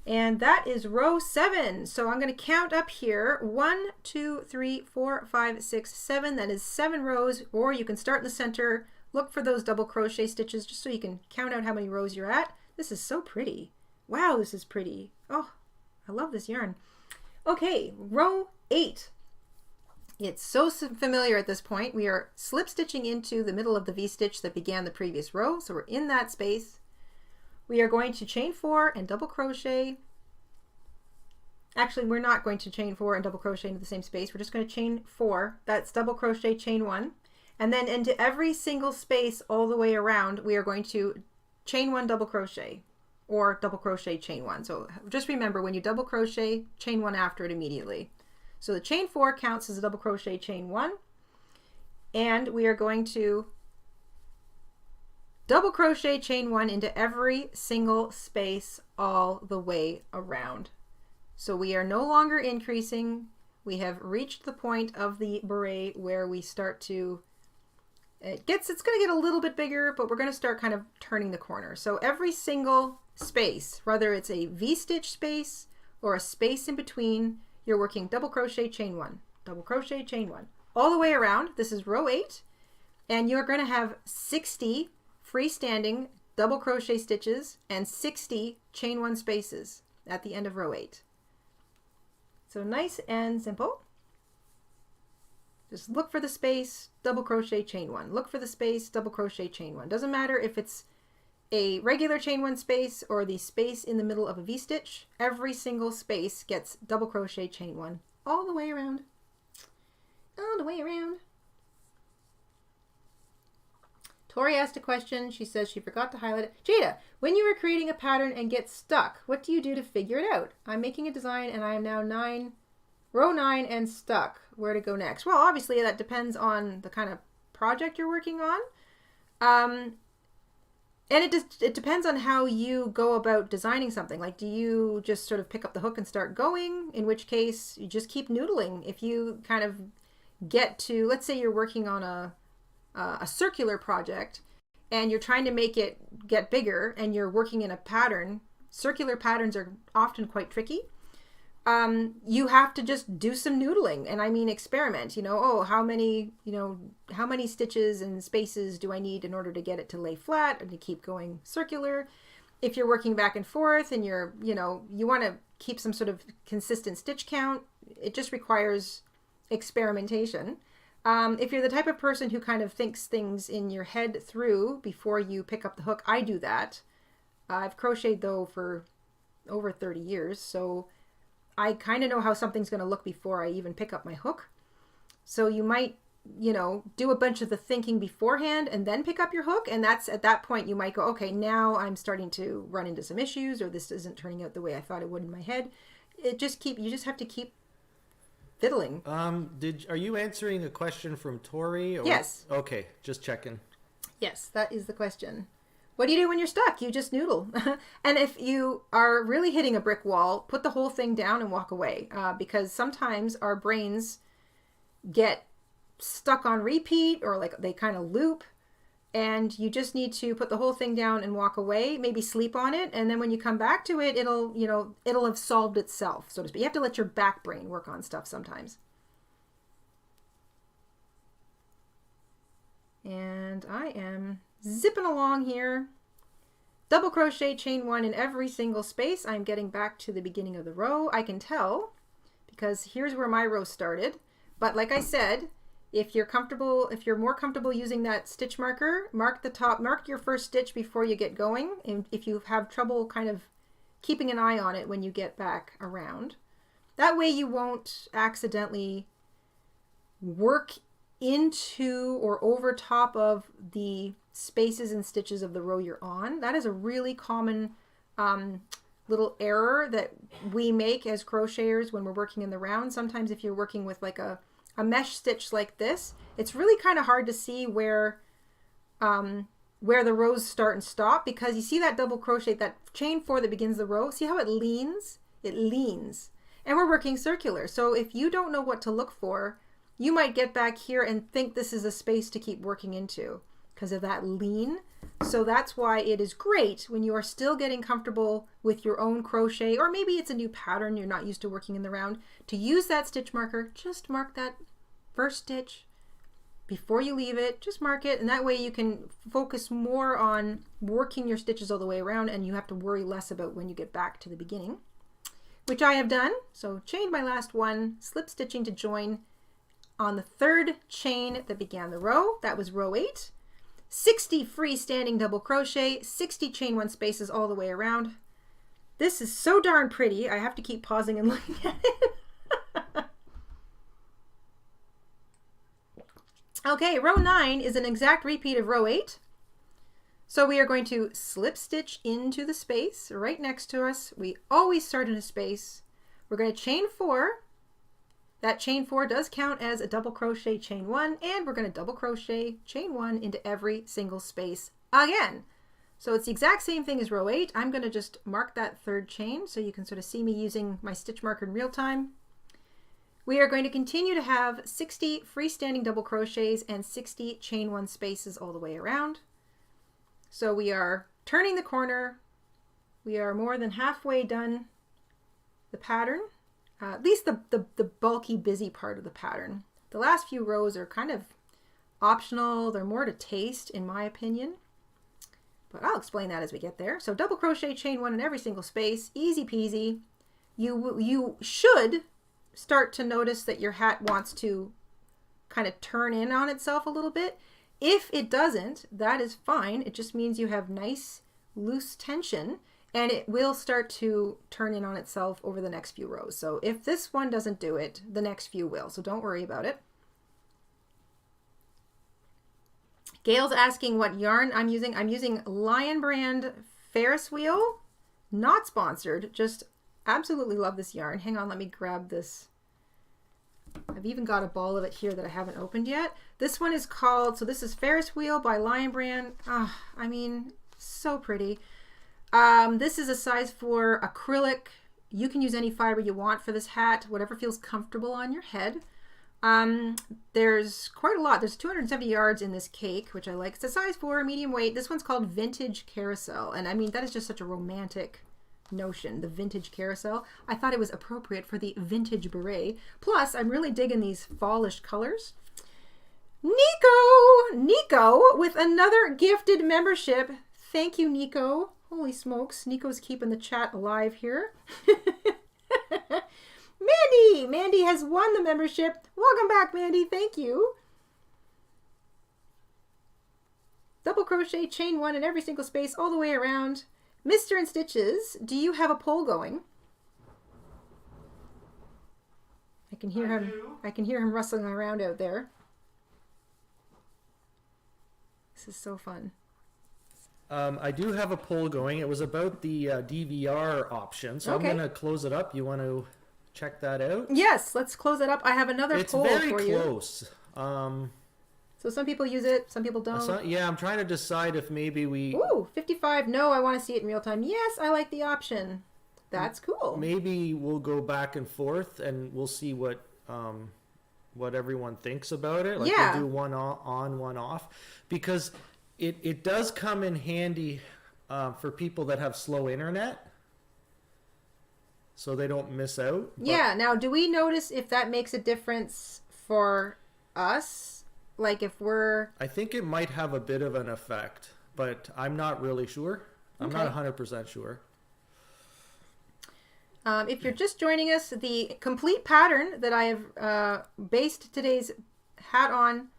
And that is row 7. So I'm going to count up here. 1, 2, 3, 4, 5, 6, 7. That is 7 rows, or you can start in the center, look for those double crochet stitches just so you can count out how many rows you're at. This is so pretty. Wow, this is pretty. Oh, I love this yarn. Okay, row 8. It's so familiar at this point. We are slip stitching into the middle of the V-stitch that began the previous row. So we're in that space. We are going to chain 4 and double crochet. Actually, we're not going to chain 4 and double crochet into the same space. We're just going to chain 4. That's double crochet, chain 1. And then into every single space all the way around, we are going to chain 1, double crochet, or double crochet, chain 1. So just remember, when you double crochet, chain 1 after it immediately. So the chain 4 counts as a double crochet, chain 1. And we are going to double crochet, chain 1 into every single space all the way around. So we are no longer increasing. We have reached the point of the beret where we start to, it's going to get a little bit bigger, but we're going to start kind of turning the corner. So every single space, whether it's a V-stitch space or a space in between, you're working double crochet, chain 1, double crochet, chain 1, all the way around. This is row 8, and you're going to have 60 freestanding double crochet stitches and 60 chain 1 spaces at the end of row 8. So nice and simple. Just look for the space, double crochet, chain one. Look for the space, double crochet, chain one. Doesn't matter if it's a regular chain one space or the space in the middle of a V-stitch. Every single space gets double crochet, chain one all the way around. All the way around. Tori asked a question. She says she forgot to highlight it. Jayda, when you are creating a pattern and get stuck, what do you do to figure it out? I'm making a design and I am now row 9 and stuck. Where to go next? Well, obviously that depends on the kind of project you're working on. And it depends on how you go about designing something. Like, do you just sort of pick up the hook and start going? In which case, you just keep noodling. If you kind of get to, let's say you're working on a circular project and you're trying to make it get bigger and you're working in a pattern, circular patterns are often quite tricky. You have to just do some noodling, and I mean experiment, oh, how many stitches and spaces do I need in order to get it to lay flat and to keep going circular? If you're working back and forth and you want to keep some sort of consistent stitch count, it just requires experimentation. If you're the type of person who kind of thinks things in your head through before you pick up the hook, I do that. I've crocheted though for over 30 years, so I kind of know how something's going to look before I even pick up my hook. So you might, do a bunch of the thinking beforehand and then pick up your hook. And that's at that point you might go, okay, now I'm starting to run into some issues, or this isn't turning out the way I thought it would in my head. You just have to keep fiddling. Are you answering a question from Tori? Or? Yes. Okay, just checking. Yes, that is the question. What do you do when you're stuck? You just noodle. And if you are really hitting a brick wall, put the whole thing down and walk away. Because sometimes our brains get stuck on repeat, or like they kind of loop, and you just need to put the whole thing down and walk away, maybe sleep on it. And then when you come back to it, it'll have solved itself, so to speak. You have to let your back brain work on stuff sometimes. And I am zipping along here. Double crochet, chain one in every single space. I'm getting back to the beginning of the row. I can tell because here's where my row started. But like I said, if you're more comfortable using that stitch marker, mark the top, mark your first stitch before you get going. And if you have trouble kind of keeping an eye on it when you get back around, that way you won't accidentally work into or over top of the spaces and stitches of the row you're on. That is a really common little error that we make as crocheters when we're working in the round. Sometimes if you're working with like a mesh stitch like this, it's really kind of hard to see where the rows start and stop, because you see that double crochet, that chain 4 that begins the row, see how it leans? It leans. And we're working circular. So if you don't know what to look for, you might get back here and think this is a space to keep working into because of that lean. So that's why it is great when you are still getting comfortable with your own crochet, or maybe it's a new pattern you're not used to working in the round, to use that stitch marker. Just mark that first stitch before you leave it. Just mark it, and that way you can focus more on working your stitches all the way around, and you have to worry less about when you get back to the beginning, which I have done. So chained my last one, slip stitching to join on the third chain that began the row. That was row 8. 60 freestanding double crochet, 60 chain 1 spaces all the way around. This is so darn pretty. I have to keep pausing and looking at it. Okay, row 9 is an exact repeat of row 8. So we are going to slip stitch into the space right next to us. We always start in a space. We're going to chain 4. That chain 4 does count as a double crochet, chain 1, and we're going to double crochet, chain 1 into every single space again. So it's the exact same thing as row 8. I'm going to just mark that third chain so you can sort of see me using my stitch marker in real time. We are going to continue to have 60 freestanding double crochets and 60 chain 1 spaces all the way around. So we are turning the corner. We are more than halfway done the pattern. At least the bulky, busy part of the pattern. The last few rows are kind of optional. They're more to taste, in my opinion. But I'll explain that as we get there. So double crochet, chain 1 in every single space. Easy peasy. You should start to notice that your hat wants to kind of turn in on itself a little bit. If it doesn't, that is fine. It just means you have nice loose tension, and it will start to turn in on itself over the next few rows. So if this one doesn't do it, the next few will. So don't worry about it. Gail's asking what yarn I'm using. I'm using Lion Brand Ferris Wheel. Not sponsored, just absolutely love this yarn. Hang on, let me grab this. I've even got a ball of it here that I haven't opened yet. This one is called, so this is Ferris Wheel by Lion Brand. Oh, I mean, so pretty. This is a size 4 acrylic. You can use any fiber you want for this hat, whatever feels comfortable on your head. There's quite a lot. There's 270 yards in this cake, which I like. It's a size 4, medium weight. This one's called Vintage Carousel. And I mean, that is just such a romantic notion, the vintage carousel. I thought it was appropriate for the vintage beret. Plus, I'm really digging these fallish colors. Nico with another gifted membership. Thank you, Nico. Holy smokes, Nico's keeping the chat alive here. Mandy has won the membership. Welcome back, Mandy. Thank you. Double crochet, chain 1 in every single space all the way around. Mr. InStitches, do you have a poll going? I can hear him. I can hear him rustling around out there. This is so fun. I do have a poll going. It was about the DVR option, so okay. I'm going to close it up. You want to check that out? Yes, let's close it up. I have another poll for you. It's very close. So some people use it, some people don't. Yeah, I'm trying to decide if maybe we... Ooh, 55. No, I want to see it in real time. Yes, I like the option. That's cool. Maybe we'll go back and forth and we'll see what everyone thinks about it. Like we'll do one on, one off. Because it does come in handy for people that have slow internet, so they don't miss out. Yeah. Now, do we notice if that makes a difference for us? Like if we're... I think it might have a bit of an effect, but I'm not really sure. I'm not 100% sure. If you're just joining us, the complete pattern that I have based today's hat on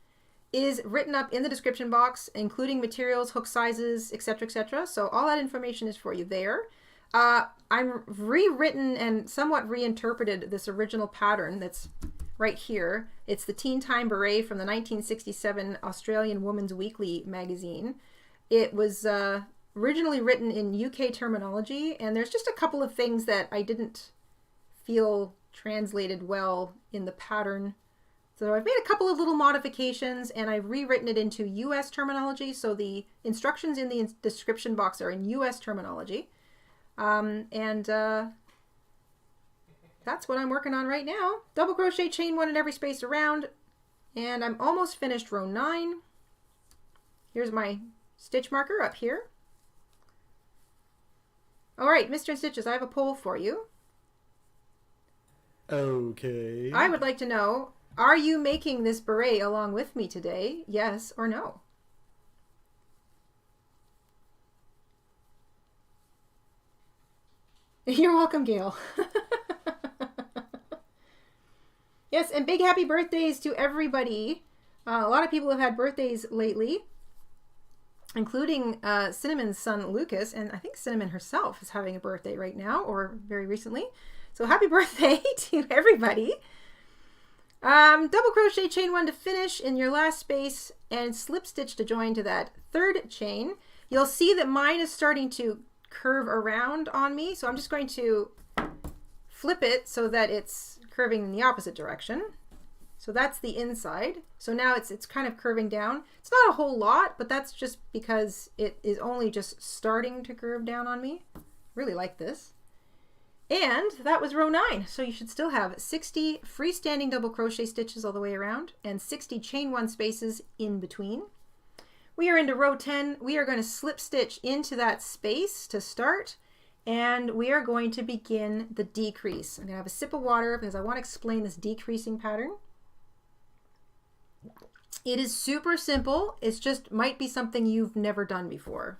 is written up in the description box, including materials, hook sizes, etc., etc. So all that information is for you there. I'm rewritten and somewhat reinterpreted this original pattern that's right here. It's the Teen Time Beret from the 1967 Australian Woman's Weekly magazine. It was originally written in UK terminology, and there's just a couple of things that I didn't feel translated well in the pattern. So I've made a couple of little modifications, and I've rewritten it into US terminology. So the instructions in the description box are in US terminology. That's what I'm working on right now. Double crochet, chain 1 in every space around, and I'm almost finished row 9. Here's my stitch marker up here. All right, Mr. InStitches, I have a poll for you. Okay. I would like to know, are you making this beret along with me today? Yes or no? You're welcome, Gail. Yes, and big happy birthdays to everybody. A lot of people have had birthdays lately, including Cinnamon's son, Lucas, and I think Cinnamon herself is having a birthday right now, or very recently. So happy birthday to everybody. Double crochet, chain 1 to finish in your last space, and slip stitch to join to that third chain. You'll see that mine is starting to curve around on me, so I'm just going to flip it so that it's curving in the opposite direction. So that's the inside. So now it's kind of curving down. It's not a whole lot, but that's just because it is only just starting to curve down on me. Really like this. And that was row 9. So you should still have 60 freestanding double crochet stitches all the way around and 60 chain 1 spaces in between. We are into row 10. We are going to slip stitch into that space to start, and we are going to begin the decrease. I'm going to have a sip of water because I want to explain this decreasing pattern. It is super simple. It's just might be something you've never done before.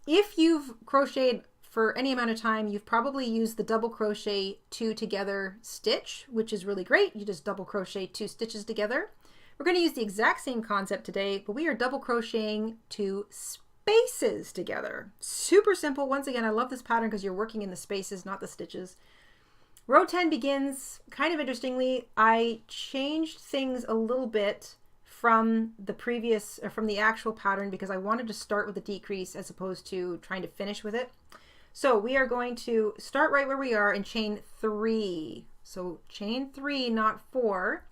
If you've crocheted for any amount of time, you've probably used the double crochet 2 together stitch, which is really great. You just double crochet 2 stitches together. We're going to use the exact same concept today, but we are double crocheting 2 spaces together. Super simple. Once again, I love this pattern because you're working in the spaces, not the stitches. Row 10 begins kind of interestingly. I changed things a little bit from the previous, or from the actual pattern, because I wanted to start with a decrease as opposed to trying to finish with it. So we are going to start right where we are and chain 3. So chain 3, not 4,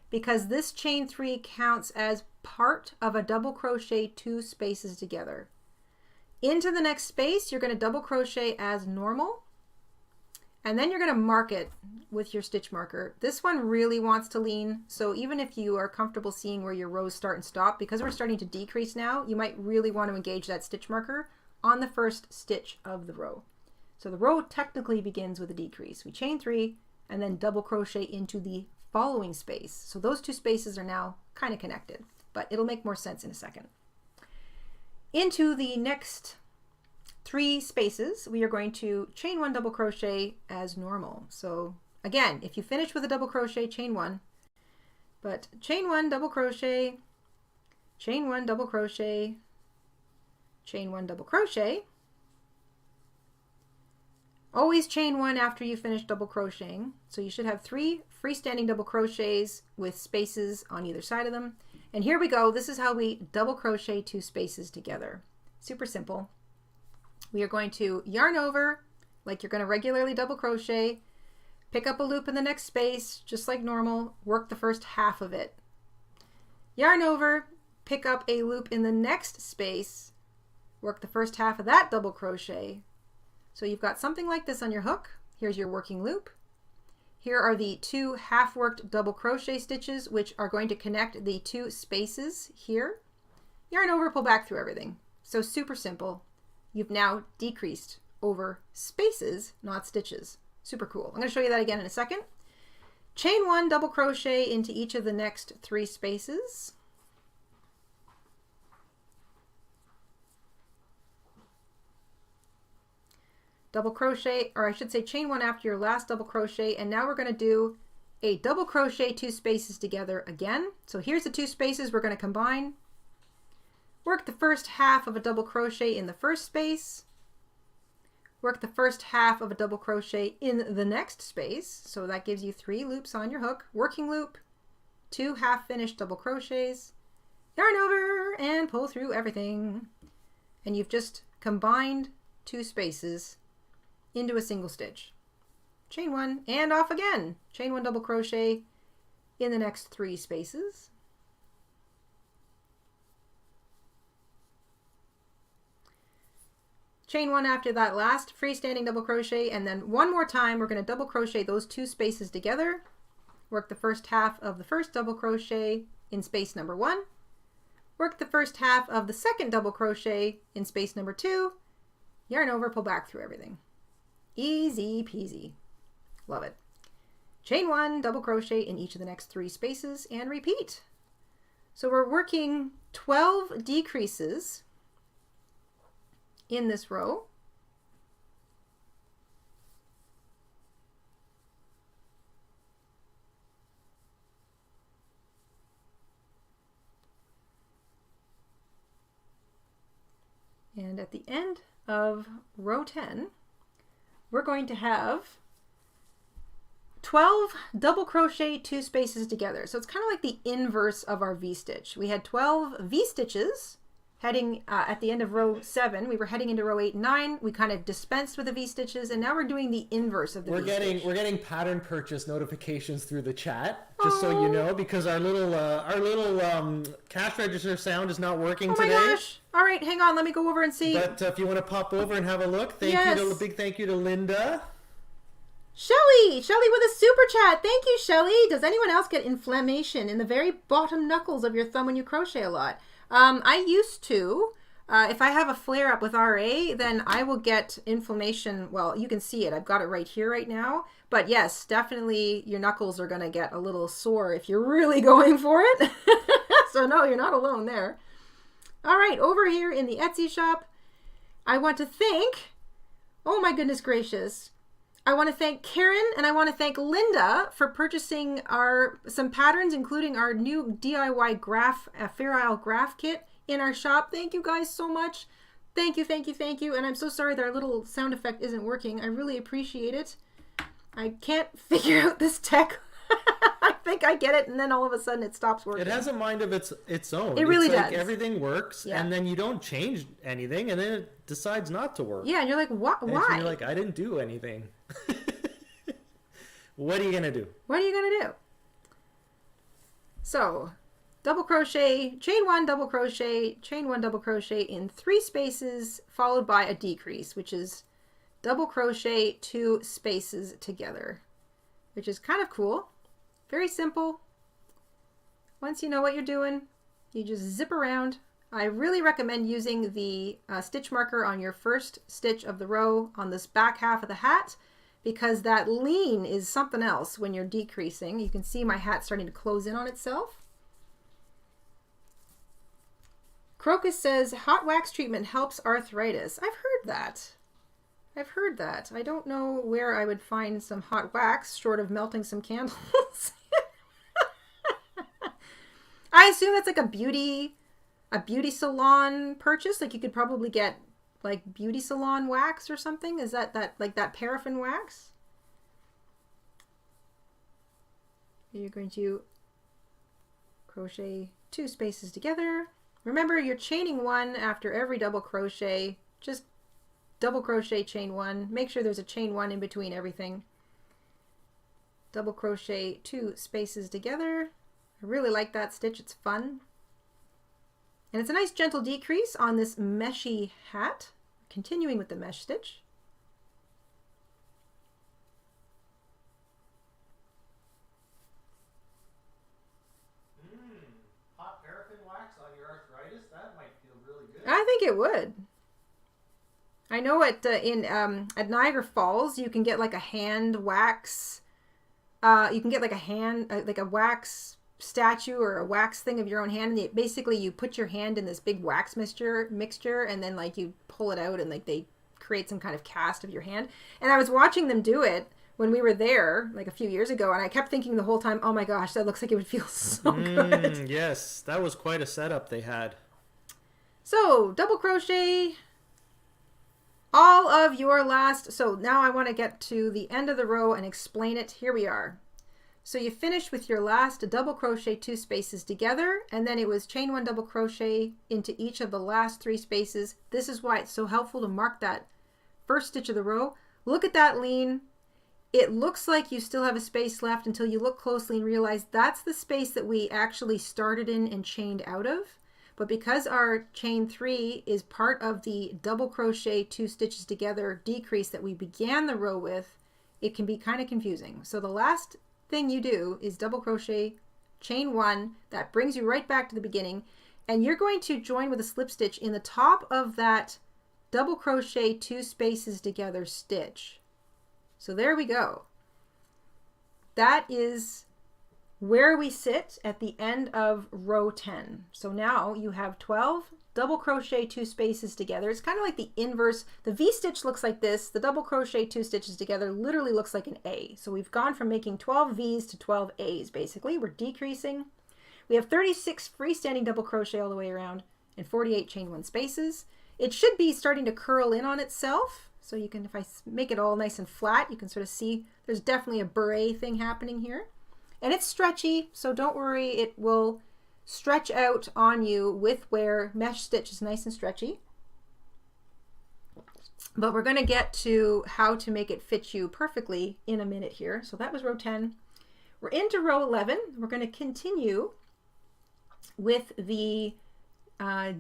because this chain 3 counts as part of a double crochet 2 spaces together. Into the next space, you're going to double crochet as normal, and then you're going to mark it with your stitch marker. This one really wants to lean, so even if you are comfortable seeing where your rows start and stop, because we're starting to decrease now, you might really want to engage that stitch marker on the first stitch of the row. So the row technically begins with a decrease. We chain 3 and then double crochet into the following space. So those 2 spaces are now kind of connected, but it'll make more sense in a second. Into the next 3 spaces, we are going to chain 1 double crochet as normal. So again, if you finish with a double crochet, chain 1, but chain 1 double crochet, chain 1 double crochet, chain 1 double crochet. Always chain 1 after you finish double crocheting. So you should have 3 freestanding double crochets with spaces on either side of them. And here we go. This is how we double crochet 2 spaces together. Super simple. We are going to yarn over like you're going to regularly double crochet, pick up a loop in the next space just like normal, work the first half of it. Yarn over, pick up a loop in the next space, work the first half of that double crochet. So you've got something like this on your hook. Here's your working loop. Here are the 2 half-worked double crochet stitches, which are going to connect the 2 spaces here. Yarn over, pull back through everything. So super simple. You've now decreased over spaces, not stitches. Super cool. I'm going to show you that again in a second. Chain 1 double crochet into each of the next 3 spaces. Double crochet, or I should say chain 1 after your last double crochet, and now we're going to do a double crochet 2 spaces together again. So here's the 2 spaces we're going to combine. Work the first half of a double crochet in the first space. Work the first half of a double crochet in the next space. So that gives you 3 loops on your hook. Working loop, 2 half finished double crochets, yarn over and pull through everything. And you've just combined 2 spaces into a single stitch. Chain 1 and off again. Chain 1 double crochet in the next 3 spaces. Chain 1 after that last freestanding double crochet, and then one more time we're going to double crochet those 2 spaces together. Work the first half of the first double crochet in space number 1. Work the first half of the second double crochet in space number 2. Yarn over, pull back through everything. Easy peasy. Love it. Chain 1 double crochet in each of the next 3 spaces and repeat. So we're working 12 decreases in this row. And at the end of row 10, we're going to have 12 double crochet 2 spaces together. So it's kind of like the inverse of our V-stitch. We had 12 V-stitches heading at the end of row 7. We were heading into row 8 and 9. We kind of dispensed with the V-stitches, and now we're doing the inverse of the V-stitch. We're getting pattern purchase notifications through the chat, just so you know, because our little cash register sound is not working today. Oh my gosh! All right, hang on. Let me go over and see. But if you want to pop over and have a look, big thank you to Linda. Shelly with a super chat. Thank you, Shelly. Does anyone else get inflammation in the very bottom knuckles of your thumb when you crochet a lot? I used to. If I have a flare up with RA, then I will get inflammation. Well, you can see it. I've got it right here right now. But yes, definitely your knuckles are going to get a little sore if you're really going for it. So no, you're not alone there. All right, over here in the Etsy shop, I want to thank Oh my goodness gracious. I want to thank Karen and I want to thank Linda for purchasing some patterns, including our new DIY Fair Isle graph kit in our shop. Thank you guys so much. Thank you, thank you, thank you. And I'm so sorry that our little sound effect isn't working. I really appreciate it. I can't figure out this tech. I think I get it, and then all of a sudden it stops working. It has a mind of its own. It really does. Everything works, and then you don't change anything, and then it decides not to work. Yeah, and you're like, what? Why? And you're like, I didn't do anything. What are you gonna do? What are you gonna do? So, double crochet, chain 1, double crochet, chain 1, double crochet in 3 spaces, followed by a decrease, which is double crochet 2 spaces together, which is kind of cool. Very simple. Once you know what you're doing, you just zip around. I really recommend using the stitch marker on your first stitch of the row on this back half of the hat, because that lean is something else when you're decreasing. You can see my hat starting to close in on itself. Crocus says, hot wax treatment helps arthritis. I've heard that. I've heard that. I don't know where I would find some hot wax short of melting some candles. I assume that's like a beauty salon purchase. Like you could probably get like beauty salon wax or something. Is that like that paraffin wax? You're going to crochet 2 spaces together. Remember, you're chaining 1 after every double crochet. Just double crochet, chain 1. Make sure there's a chain 1 in between everything. Double crochet 2 spaces together. I really like that stitch. It's fun. And it's a nice gentle decrease on this meshy hat. Continuing with the mesh stitch. Hot paraffin wax on your arthritis? That might feel really good. I think it would. I know at Niagara Falls you can get like a hand wax. You can get like a wax statue or a wax thing of your own hand. And basically you put your hand in this big wax mixture, and then like you pull it out and like they create some kind of cast of your hand. And I was watching them do it when we were there like a few years ago, and I kept thinking the whole time, oh my gosh, that looks like it would feel so good. Yes, that was quite a setup they had. So double crochet all of your last. So now I want to get to the end of the row and explain it. Here we are. So you finish with your last double crochet 2 spaces together, and then it was chain 1 double crochet into each of the last 3 spaces. This is why it's so helpful to mark that first stitch of the row. Look at that lean. It looks like you still have a space left until you look closely and realize that's the space that we actually started in and chained out of. But because our chain 3 is part of the double crochet 2 stitches together decrease that we began the row with, it can be kind of confusing. So the last thing you do is double crochet, chain 1, that brings you right back to the beginning, and you're going to join with a slip stitch in the top of that double crochet 2 spaces together stitch. So there we go. That is where we sit at the end of row 10. So now you have 12 double crochet 2 spaces together. It's kind of like the inverse. The V stitch looks like this. The double crochet 2 stitches together literally looks like an A. So we've gone from making 12 V's to 12 A's basically. We're decreasing. We have 36 freestanding double crochet all the way around and 48 chain 1 spaces. It should be starting to curl in on itself. So you can, if I make it all nice and flat, you can sort of see there's definitely a beret thing happening here. And it's stretchy, so don't worry, it will stretch out on you with where mesh stitch is nice and stretchy. But we're going to get to how to make it fit you perfectly in a minute here. So that was row 10. We're into row 11. We're going to continue with the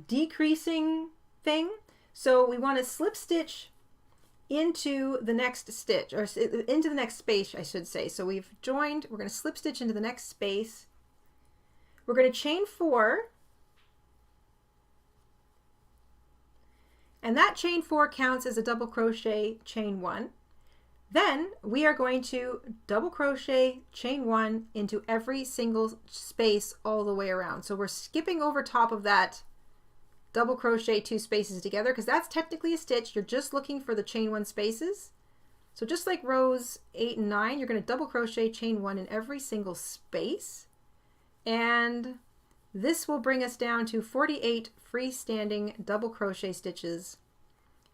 decreasing thing. So we want to slip stitch into the next stitch, or into the next space, I should say. So we've joined, we're going to slip stitch into the next space. We're going to chain 4, and that chain 4 counts as a double crochet chain 1. Then we are going to double crochet chain 1 into every single space all the way around. So we're skipping over top of that double crochet 2 spaces together, because that's technically a stitch. You're just looking for the chain 1 spaces. So just like rows 8 and 9, you're going to double crochet chain 1 in every single space. And this will bring us down to 48 freestanding double crochet stitches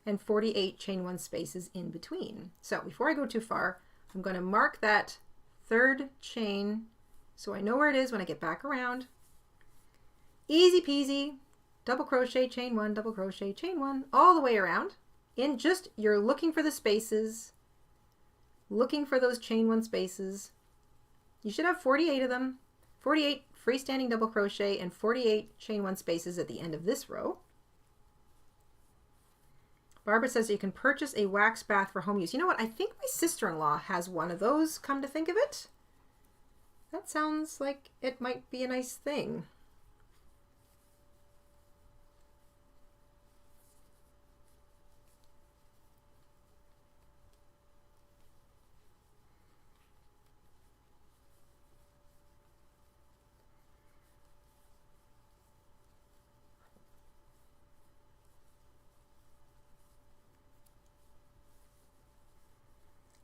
and 48 chain 1 spaces in between. So before I go too far, I'm going to mark that 3rd chain so I know where it is when I get back around. Easy peasy, double crochet chain 1, double crochet chain 1 all the way around. In just, you're looking for the spaces, looking for those chain 1 spaces. You should have 48 of them, 48 freestanding double crochet and 48 chain 1 spaces at the end of this row. Barbara says you can purchase a wax bath for home use. You know what? I think my sister-in-law has one of those, come to think of it. That sounds like it might be a nice thing.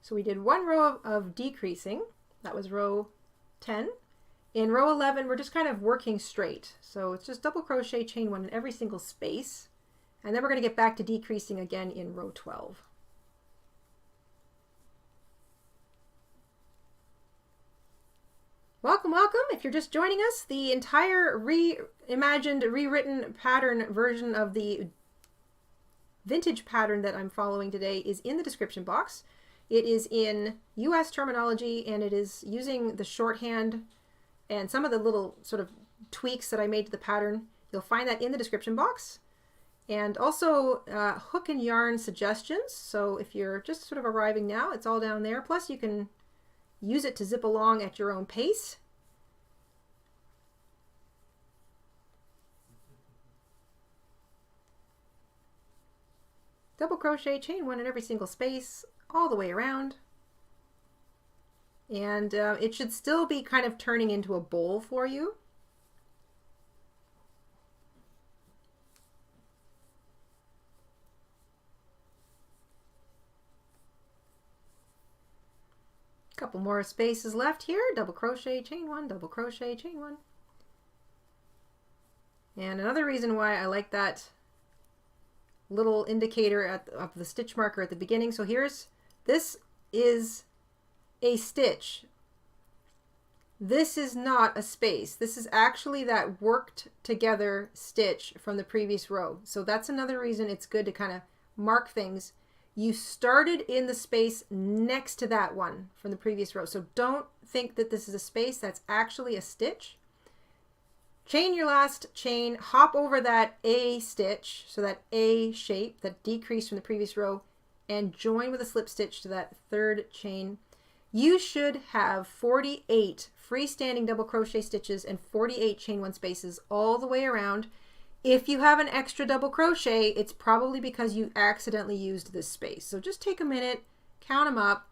So we did 1 row of decreasing. That was row 10. In row 11, we're just kind of working straight. So it's just double crochet chain 1 in every single space. And then we're going to get back to decreasing again in row 12. Welcome, welcome. If you're just joining us, the entire reimagined, rewritten pattern version of the vintage pattern that I'm following today is in the description box. It is in US terminology, and it is using the shorthand and some of the little sort of tweaks that I made to the pattern. You'll find that in the description box. And also hook and yarn suggestions. So if you're just sort of arriving now, it's all down there. Plus you can use it to zip along at your own pace. Double crochet chain 1 in every single space all the way around. And it should still be kind of turning into a bowl for you. Couple more spaces left here. Double crochet chain 1, double crochet chain 1. And another reason why I like that little indicator of the stitch marker at the beginning. So this is a stitch. This is not a space. This is actually that worked together stitch from the previous row. So that's another reason it's good to kind of mark things. You started in the space next to that one from the previous row. So don't think that this is a space. That's actually a stitch. Chain your last chain, hop over that A stitch, so that A shape that decreased from the previous row, and join with a slip stitch to that 3rd chain. You should have 48 freestanding double crochet stitches and 48 chain 1 spaces all the way around. If you have an extra double crochet, it's probably because you accidentally used this space. So just take a minute, count them up.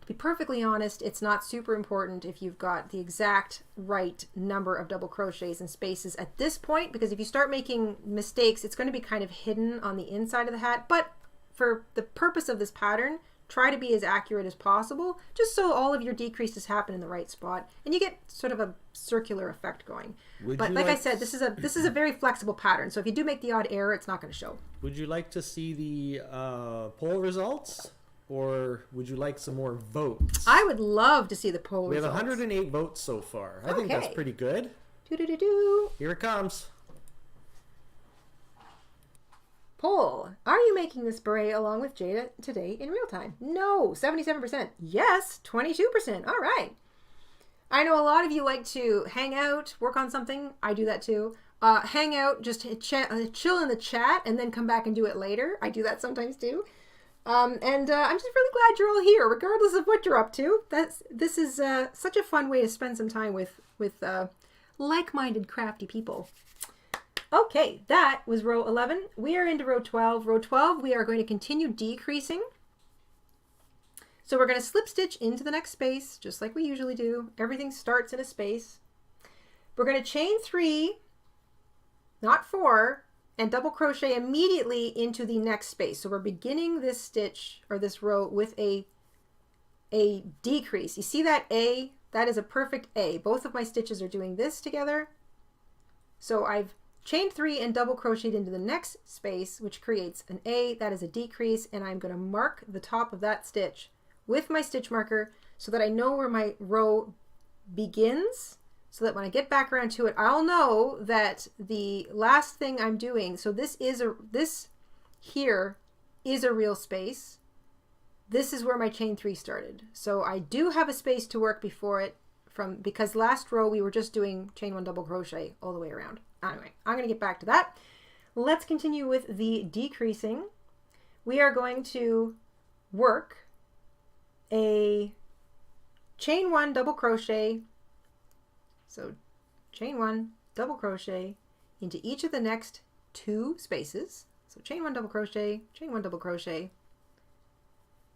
To be perfectly honest, it's not super important if you've got the exact right number of double crochets and spaces at this point, because if you start making mistakes, it's going to be kind of hidden on the inside of the hat. But for the purpose of this pattern, try to be as accurate as possible, just so all of your decreases happen in the right spot and you get sort of a circular effect going. But like I said, this is a very flexible pattern, so if you do make the odd error, it's not going to show. Would you like to see the poll results, or would you like some more votes? I would love to see the poll results. We have 108 votes so far. I think that's pretty good. Do-do-do-do. Here it comes. Poll. Are you making this beret along with Jayda today in real time? No. 77%. Yes. 22%. All right. I know a lot of you like to hang out, work on something. I do that too. Hang out, just chill in the chat and then come back and do it later. I do that sometimes too. I'm just really glad you're all here, regardless of what you're up to. This is such a fun way to spend some time with like-minded, crafty people. Okay, that was row 11. We are into row 12. Row 12, we are going to continue decreasing. So we're going to slip stitch into the next space, just like we usually do. Everything starts in a space. We're going to chain 3 not 4, and double crochet immediately into the next space. So we're beginning this stitch or this row with a decrease. You see that A? That is a perfect A. Both of my stitches are doing this together. So I've chained 3 and double crocheted into the next space, which creates an A. That is a decrease, and I'm going to mark the top of that stitch with my stitch marker so that I know where my row begins, so that when I get back around to it, I'll know that the last thing I'm doing, so this here is a real space. This is where my chain 3 started. So I do have a space to work before it, because last row we were just doing chain 1 double crochet all the way around. Anyway, I'm going to get back to that. Let's continue with the decreasing. We are going to work a chain 1 double crochet. So chain 1 double crochet into each of the next 2 spaces. So chain 1 double crochet, chain 1 double crochet,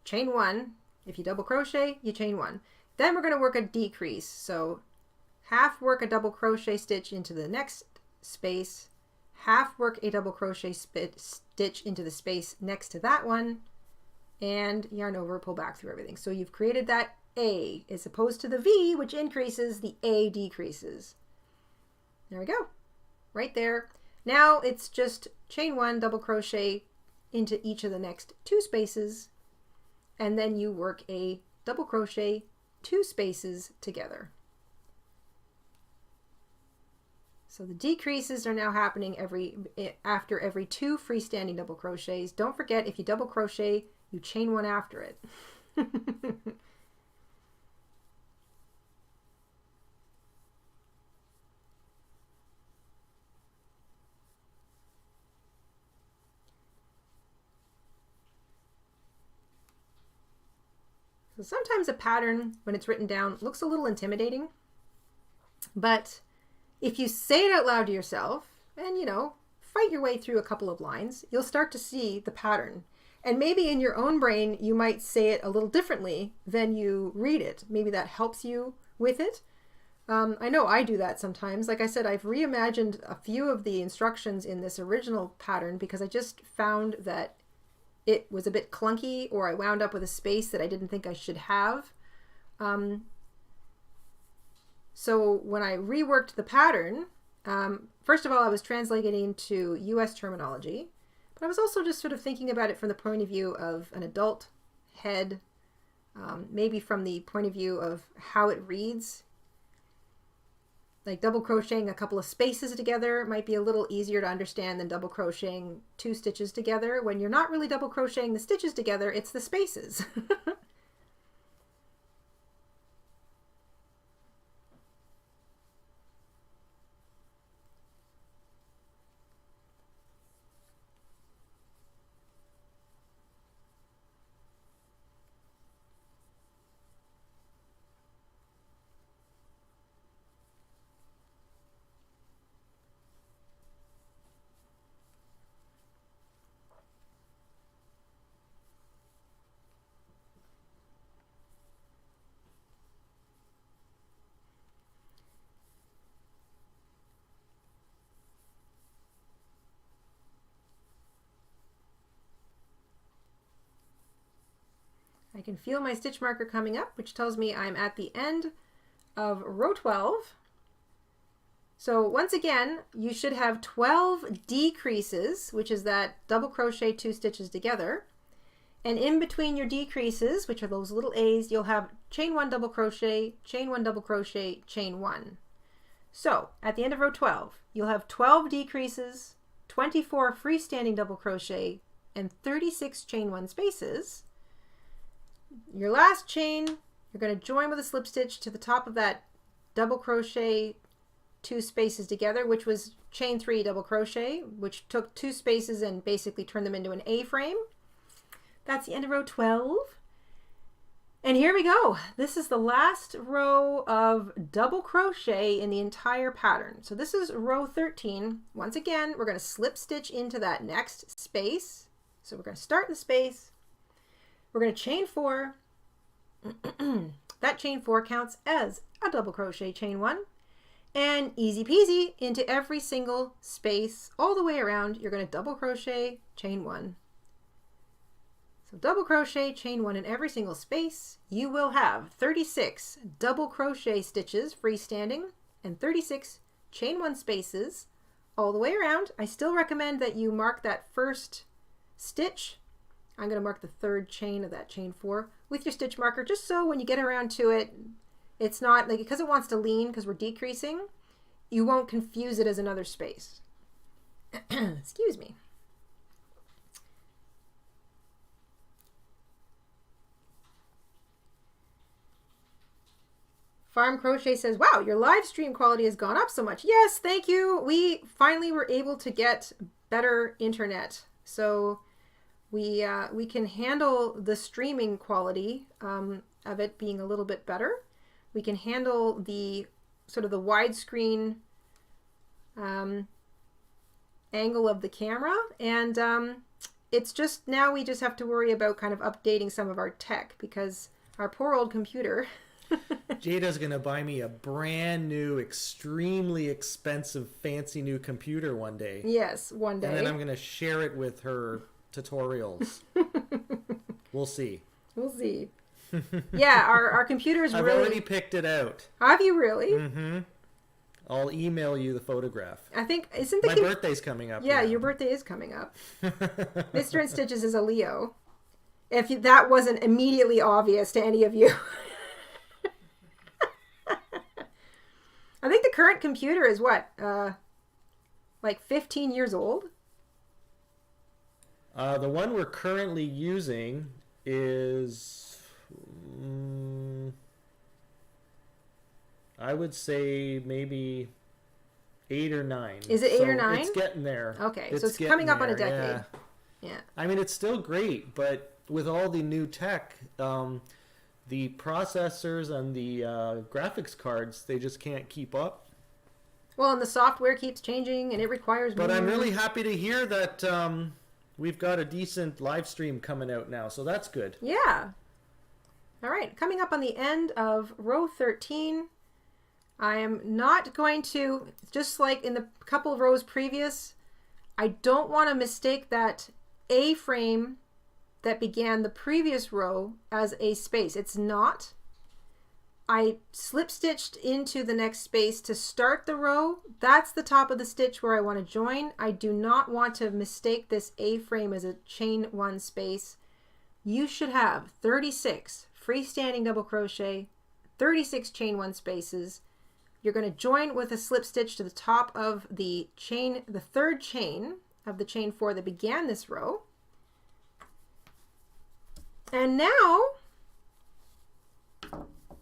chain 1. If you double crochet, you chain 1. Then we're going to work a decrease. So half work a double crochet stitch into the next space, half work a double crochet stitch into the space next to that one, and yarn over, pull back through everything. So you've created that A as opposed to the V, which increases, the A decreases. There we go, right there. Now it's just chain 1 double crochet into each of the next 2 spaces, and then you work a double crochet 2 spaces together. So the decreases are now happening after every 2 freestanding double crochets. Don't forget, if you double crochet, you chain 1 after it. So sometimes a pattern, when it's written down, looks a little intimidating, but if you say it out loud to yourself and, you know, fight your way through a couple of lines, you'll start to see the pattern. And maybe in your own brain, you might say it a little differently than you read it. Maybe that helps you with it. I know I do that sometimes. Like I said, I've reimagined a few of the instructions in this original pattern because I just found that it was a bit clunky, or I wound up with a space that I didn't think I should have. So when I reworked the pattern, first of all, I was translating to US terminology, but I was also just sort of thinking about it from the point of view of an adult head, maybe from the point of view of how it reads. Like double crocheting a couple of spaces together might be a little easier to understand than double crocheting 2 stitches together. When you're not really double crocheting the stitches together, it's the spaces. I can feel my stitch marker coming up, which tells me I'm at the end of row 12. So once again, you should have 12 decreases, which is that double crochet 2 stitches together. And in between your decreases, which are those little A's, you'll have chain 1 double crochet, chain 1 double crochet, chain 1. So at the end of row 12, you'll have 12 decreases, 24 freestanding double crochet, and 36 chain 1 spaces. Your last chain, you're going to join with a slip stitch to the top of that double crochet 2 spaces together, which was chain 3 double crochet, which took 2 spaces and basically turned them into an A-frame. That's the end of row 12. And here we go. This is the last row of double crochet in the entire pattern. So this is row 13. Once again, we're going to slip stitch into that next space. So we're going to start in the space. We're going to chain 4. That chain 4 counts as a double crochet chain 1. And easy peasy into every single space all the way around. You're going to double crochet, chain 1. So double crochet, chain 1 in every single space. You will have 36 double crochet stitches freestanding and 36 chain 1 spaces all the way around. I still recommend that you mark that first stitch. I'm going to mark the 3rd chain of that chain 4 with your stitch marker, just so when you get around to it, it's not like, because it wants to lean because we're decreasing, you won't confuse it as another space. Excuse me. Farm Crochet says, wow, your live stream quality has gone up so much. Yes, thank you. We finally were able to get better internet. So we can handle the streaming quality of it being a little bit better. We can handle the sort of the widescreen angle of the camera. And it's just now we just have to worry about kind of updating some of our tech because our poor old computer... Jayda's gonna buy me a brand new, extremely expensive, fancy new computer one day. Yes, one day. And then I'm gonna share it with her tutorials. We'll see. We'll see. Yeah, our computers I've really... already picked it out. Have you really? Mm-hmm. I'll email you the photograph. I think, isn't the... My birthday's coming up. Yeah, your birthday is coming up. Mr. InStitches is a Leo. If that wasn't immediately obvious to any of you. I think the current computer is what? Like 15 years old? The one we're currently using is... I would say maybe 8 or 9. Is it 8 or 9? It's getting there. Okay, so it's coming up on a decade. Yeah. I mean, it's still great, but with all the new tech, the processors and the graphics cards, they just can't keep up. Well, and the software keeps changing, and it requires more. But I'm really happy to hear that we've got a decent live stream coming out now, so that's good. Yeah. All right, coming up on the end of row 13, I am not going to, just like in the couple of rows previous, I don't want to mistake that A-frame that began the previous row as a space. It's not. I slip stitched into the next space to start the row. That's the top of the stitch where I want to join. I do not want to mistake this A-frame as a chain 1 space. You should have 36 freestanding double crochet, 36 chain 1 spaces. You're going to join with a slip stitch to the top of the chain, the 3rd chain of the chain 4 that began this row. And now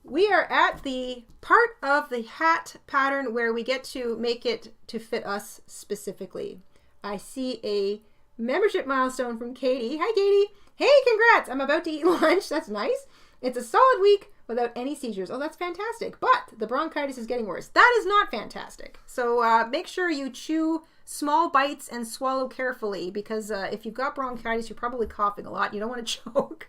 we are at the part of the hat pattern where we get to make it to fit us specifically. I see a membership milestone from Katie. Hi, Katie. Hey, congrats. I'm about to eat lunch. That's nice. It's a solid week without any seizures. Oh, that's fantastic. But the bronchitis is getting worse. That is not fantastic. So make sure you chew small bites and swallow carefully because if you've got bronchitis, you're probably coughing a lot. You don't want to choke.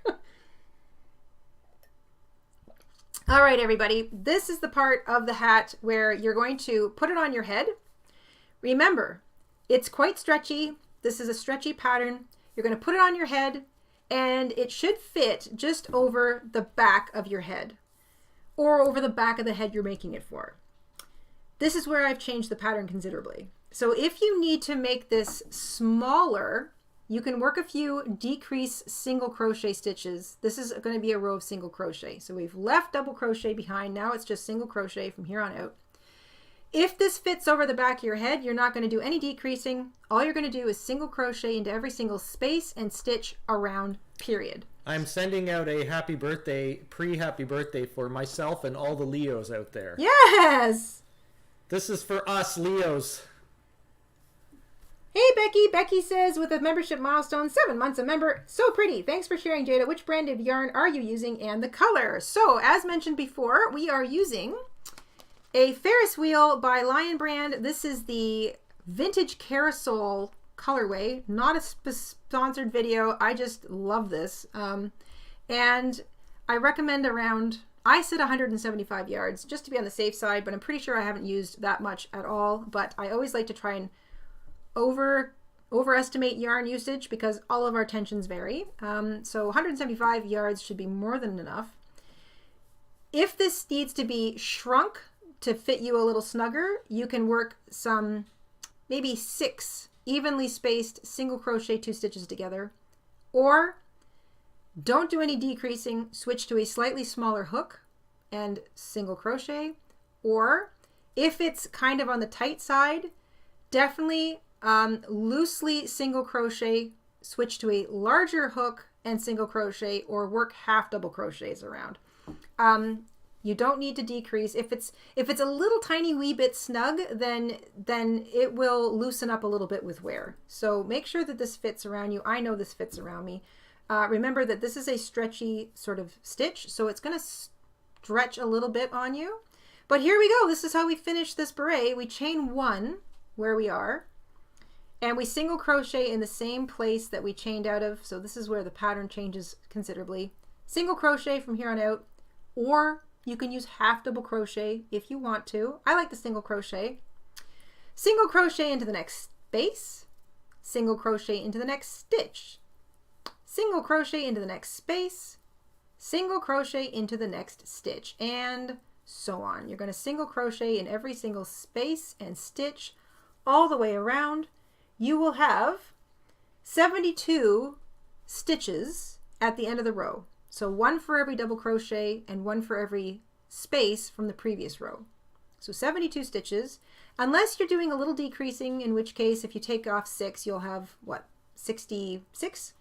All right, everybody. This is the part of the hat where you're going to put it on your head. Remember, it's quite stretchy. This is a stretchy pattern. You're going to put it on your head and it should fit just over the back of your head or over the back of the head you're making it for. This is where I've changed the pattern considerably. So if you need to make this smaller, you can work a few decrease single crochet stitches. This is going to be a row of single crochet. So we've left double crochet behind. Now it's just single crochet from here on out. If this fits over the back of your head, you're not going to do any decreasing. All you're going to do is single crochet into every single space and stitch around, period. I'm sending out a happy birthday, pre-happy birthday for myself and all the Leos out there. Yes! This is for us Leos. Hey, Becky. Becky says, with a membership milestone, 7 months a member. So pretty. Thanks for sharing, Jayda. Which brand of yarn are you using and the color? So, as mentioned before, we are using a Ferris wheel by Lion Brand. This is the Vintage Carousel colorway. Not a sponsored video. I just love this. And I recommend around I said 175 yards just to be on the safe side, but I'm pretty sure I haven't used that much at all. But I always like to try and overestimate yarn usage because all of our tensions vary. So 175 yards should be more than enough. If this needs to be shrunk to fit you a little snugger, you can work some maybe 6 evenly spaced single crochet 2 stitches together, or don't do any decreasing, switch to a slightly smaller hook and single crochet, or if it's kind of on the tight side, definitely loosely single crochet, switch to a larger hook and single crochet, or work half double crochets around. You don't need to decrease. If it's a little tiny wee bit snug, then it will loosen up a little bit with wear. So make sure that this fits around you. I know this fits around me. Remember that this is a stretchy sort of stitch, so it's going to stretch a little bit on you. But here we go. This is how we finish this beret. We chain 1 where we are, and we single crochet in the same place that we chained out of. So this is where the pattern changes considerably. Single crochet from here on out, or you can use half double crochet if you want to. I like the single crochet. Single crochet into the next space, single crochet into the next stitch, single crochet into the next space, single crochet into the next stitch, and so on. You're going to single crochet in every single space and stitch all the way around. You will have 72 stitches at the end of the row. So 1 for every double crochet and 1 for every space from the previous row. So 72 stitches, unless you're doing a little decreasing, in which case if you take off 6, you'll have, what, 66?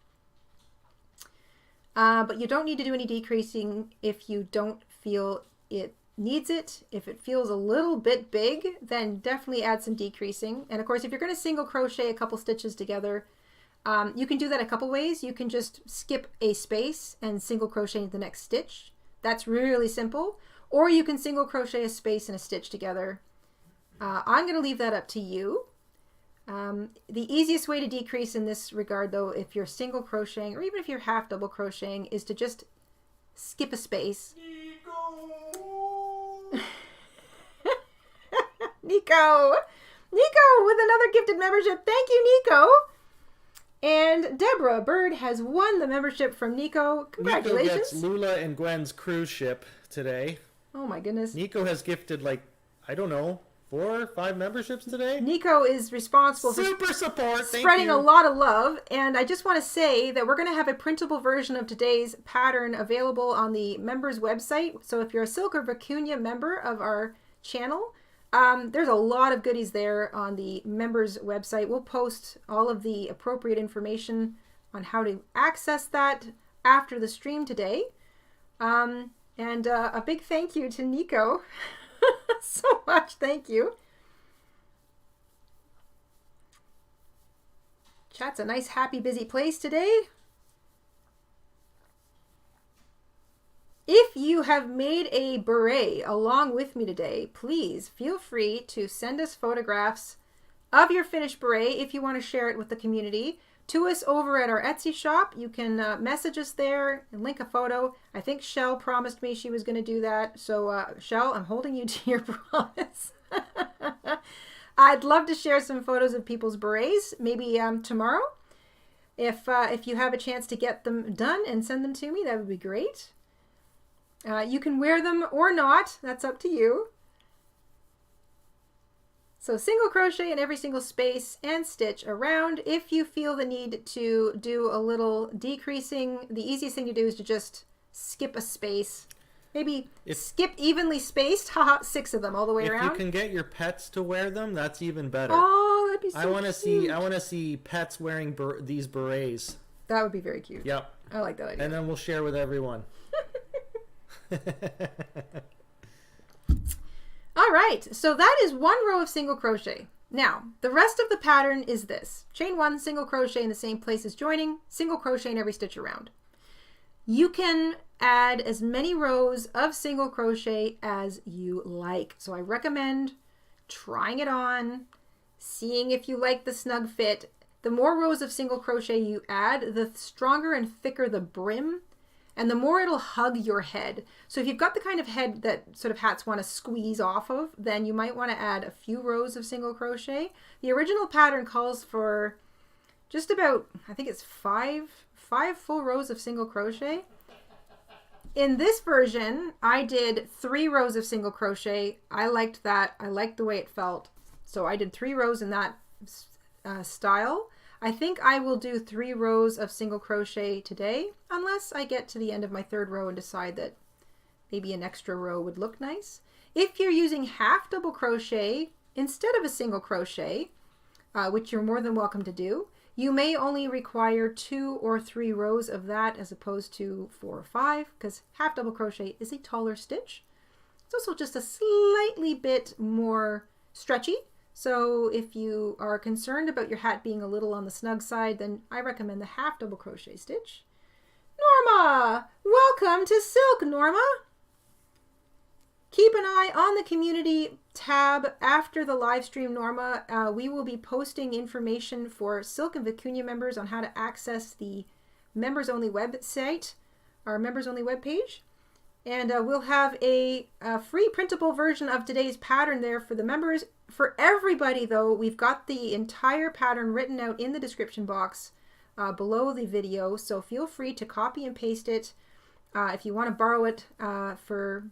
But you don't need to do any decreasing if you don't feel it needs it. If it feels a little bit big, then definitely add some decreasing. And of course, if you're going to single crochet a couple stitches together, you can do that a couple ways. You can just skip a space and single crochet into the next stitch. That's really simple. Or you can single crochet a space and a stitch together. I'm going to leave that up to you. The easiest way to decrease in this regard, though, if you're single crocheting or even if you're half double crocheting, is to just skip a space. Nico with another gifted membership. Thank you, Nico. And Deborah Bird has won the membership from Nico. Congratulations. Nico gets Lula and Gwen's cruise ship today. Oh my goodness. Nico has gifted, like, I don't know, 4 or 5 memberships today. Nico is responsible for spreading a lot of love. And I just want to say that we're going to have a printable version of today's pattern available on the members website. So if you're a Silk or Vicuña member of our channel, there's a lot of goodies there on the members website. We'll post all of the appropriate information on how to access that after the stream today. And a big thank you to Nico. So much thank you. Chat's a nice, happy, busy place today. If you have made a beret along with me today, please feel free to send us photographs of your finished beret if you want to share it with the community to us over at our Etsy shop. You can message us there and link a photo. I think Shell promised me she was going to do that. So Shell, I'm holding you to your promise. I'd love to share some photos of people's berets, maybe tomorrow. If you have a chance to get them done and send them to me, that would be great. You can wear them or not. That's up to you. So single crochet in every single space and stitch around. If you feel the need to do a little decreasing, the easiest thing to do is to just skip a space. Maybe skip evenly spaced, 6 of them all the way around. If you can get your pets to wear them, that's even better. Oh, that'd be so cute. I want to see pets wearing these berets. That would be very cute. Yep. I like that idea. And then we'll share with everyone. All right, so that is 1 row of single crochet. Now, the rest of the pattern is this. Chain 1, single crochet in the same place as joining, single crochet in every stitch around. You can add as many rows of single crochet as you like. So I recommend trying it on, seeing if you like the snug fit. The more rows of single crochet you add, the stronger and thicker the brim, and the more it'll hug your head. So if you've got the kind of head that sort of hats want to squeeze off of, then you might want to add a few rows of single crochet. The original pattern calls for just about, I think it's five full rows of single crochet. In this version, I did 3 rows of single crochet. I liked that. I liked the way it felt. So I did 3 rows in that style. I think I will do 3 rows of single crochet today, unless I get to the end of my 3rd row and decide that maybe an extra row would look nice. If you're using half double crochet instead of a single crochet, which you're more than welcome to do, you may only require 2 or 3 rows of that as opposed to 4 or 5, because half double crochet is a taller stitch. It's also just a slightly bit more stretchy. So if you are concerned about your hat being a little on the snug side, then I recommend the half double crochet stitch. Norma! Welcome to Silk, Norma! Keep an eye on the community tab after the live stream, Norma. We will be posting information for Silk and Vicuña members on how to access the members only website, our members only webpage. And we'll have a free printable version of today's pattern there for the members. For everybody though, we've got the entire pattern written out in the description box below the video. So feel free to copy and paste it if you want to borrow it for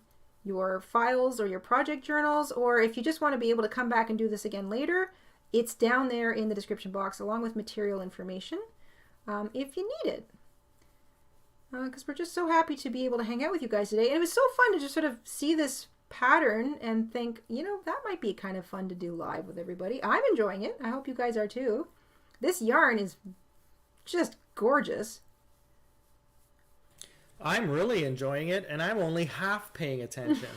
your files or your project journals, or if you just want to be able to come back and do this again later, it's down there in the description box along with material information if you need it. Because we're just so happy to be able to hang out with you guys today. And it was so fun to just sort of see this pattern and think, you know, that might be kind of fun to do live with everybody. I'm enjoying it. I hope you guys are too. This yarn is just gorgeous. I'm really enjoying it, and I'm only half paying attention.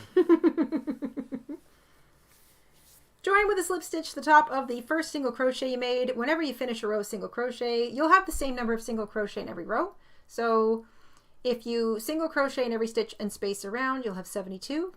Join with a slip stitch to the top of the first single crochet you made. Whenever you finish a row of single crochet, you'll have the same number of single crochet in every row. So if you single crochet in every stitch and space around, you'll have 72.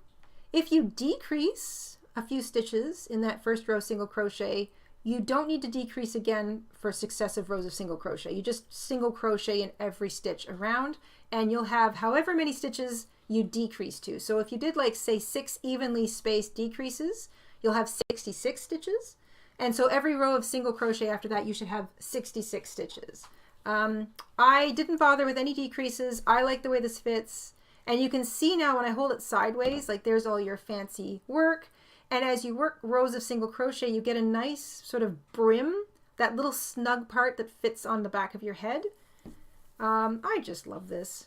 If you decrease a few stitches in that first row single crochet, you don't need to decrease again for successive rows of single crochet. You just single crochet in every stitch around, and you'll have however many stitches you decrease to. So if you did, like, say 6 evenly spaced decreases, you'll have 66 stitches. And so every row of single crochet after that, you should have 66 stitches. I didn't bother with any decreases. I like the way this fits. And you can see now when I hold it sideways, like, there's all your fancy work. And as you work rows of single crochet, you get a nice sort of brim, that little snug part that fits on the back of your head. I just love this.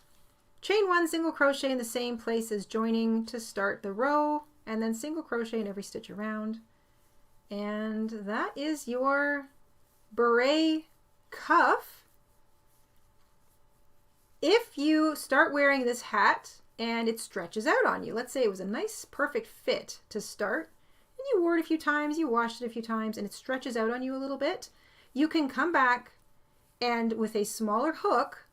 Chain 1 single crochet in the same place as joining to start the row, and then single crochet in every stitch around. And that is your beret cuff. If you start wearing this hat and it stretches out on you, let's say it was a nice perfect fit to start, and you wore it a few times, you washed it a few times, and it stretches out on you a little bit, you can come back and with a smaller hook,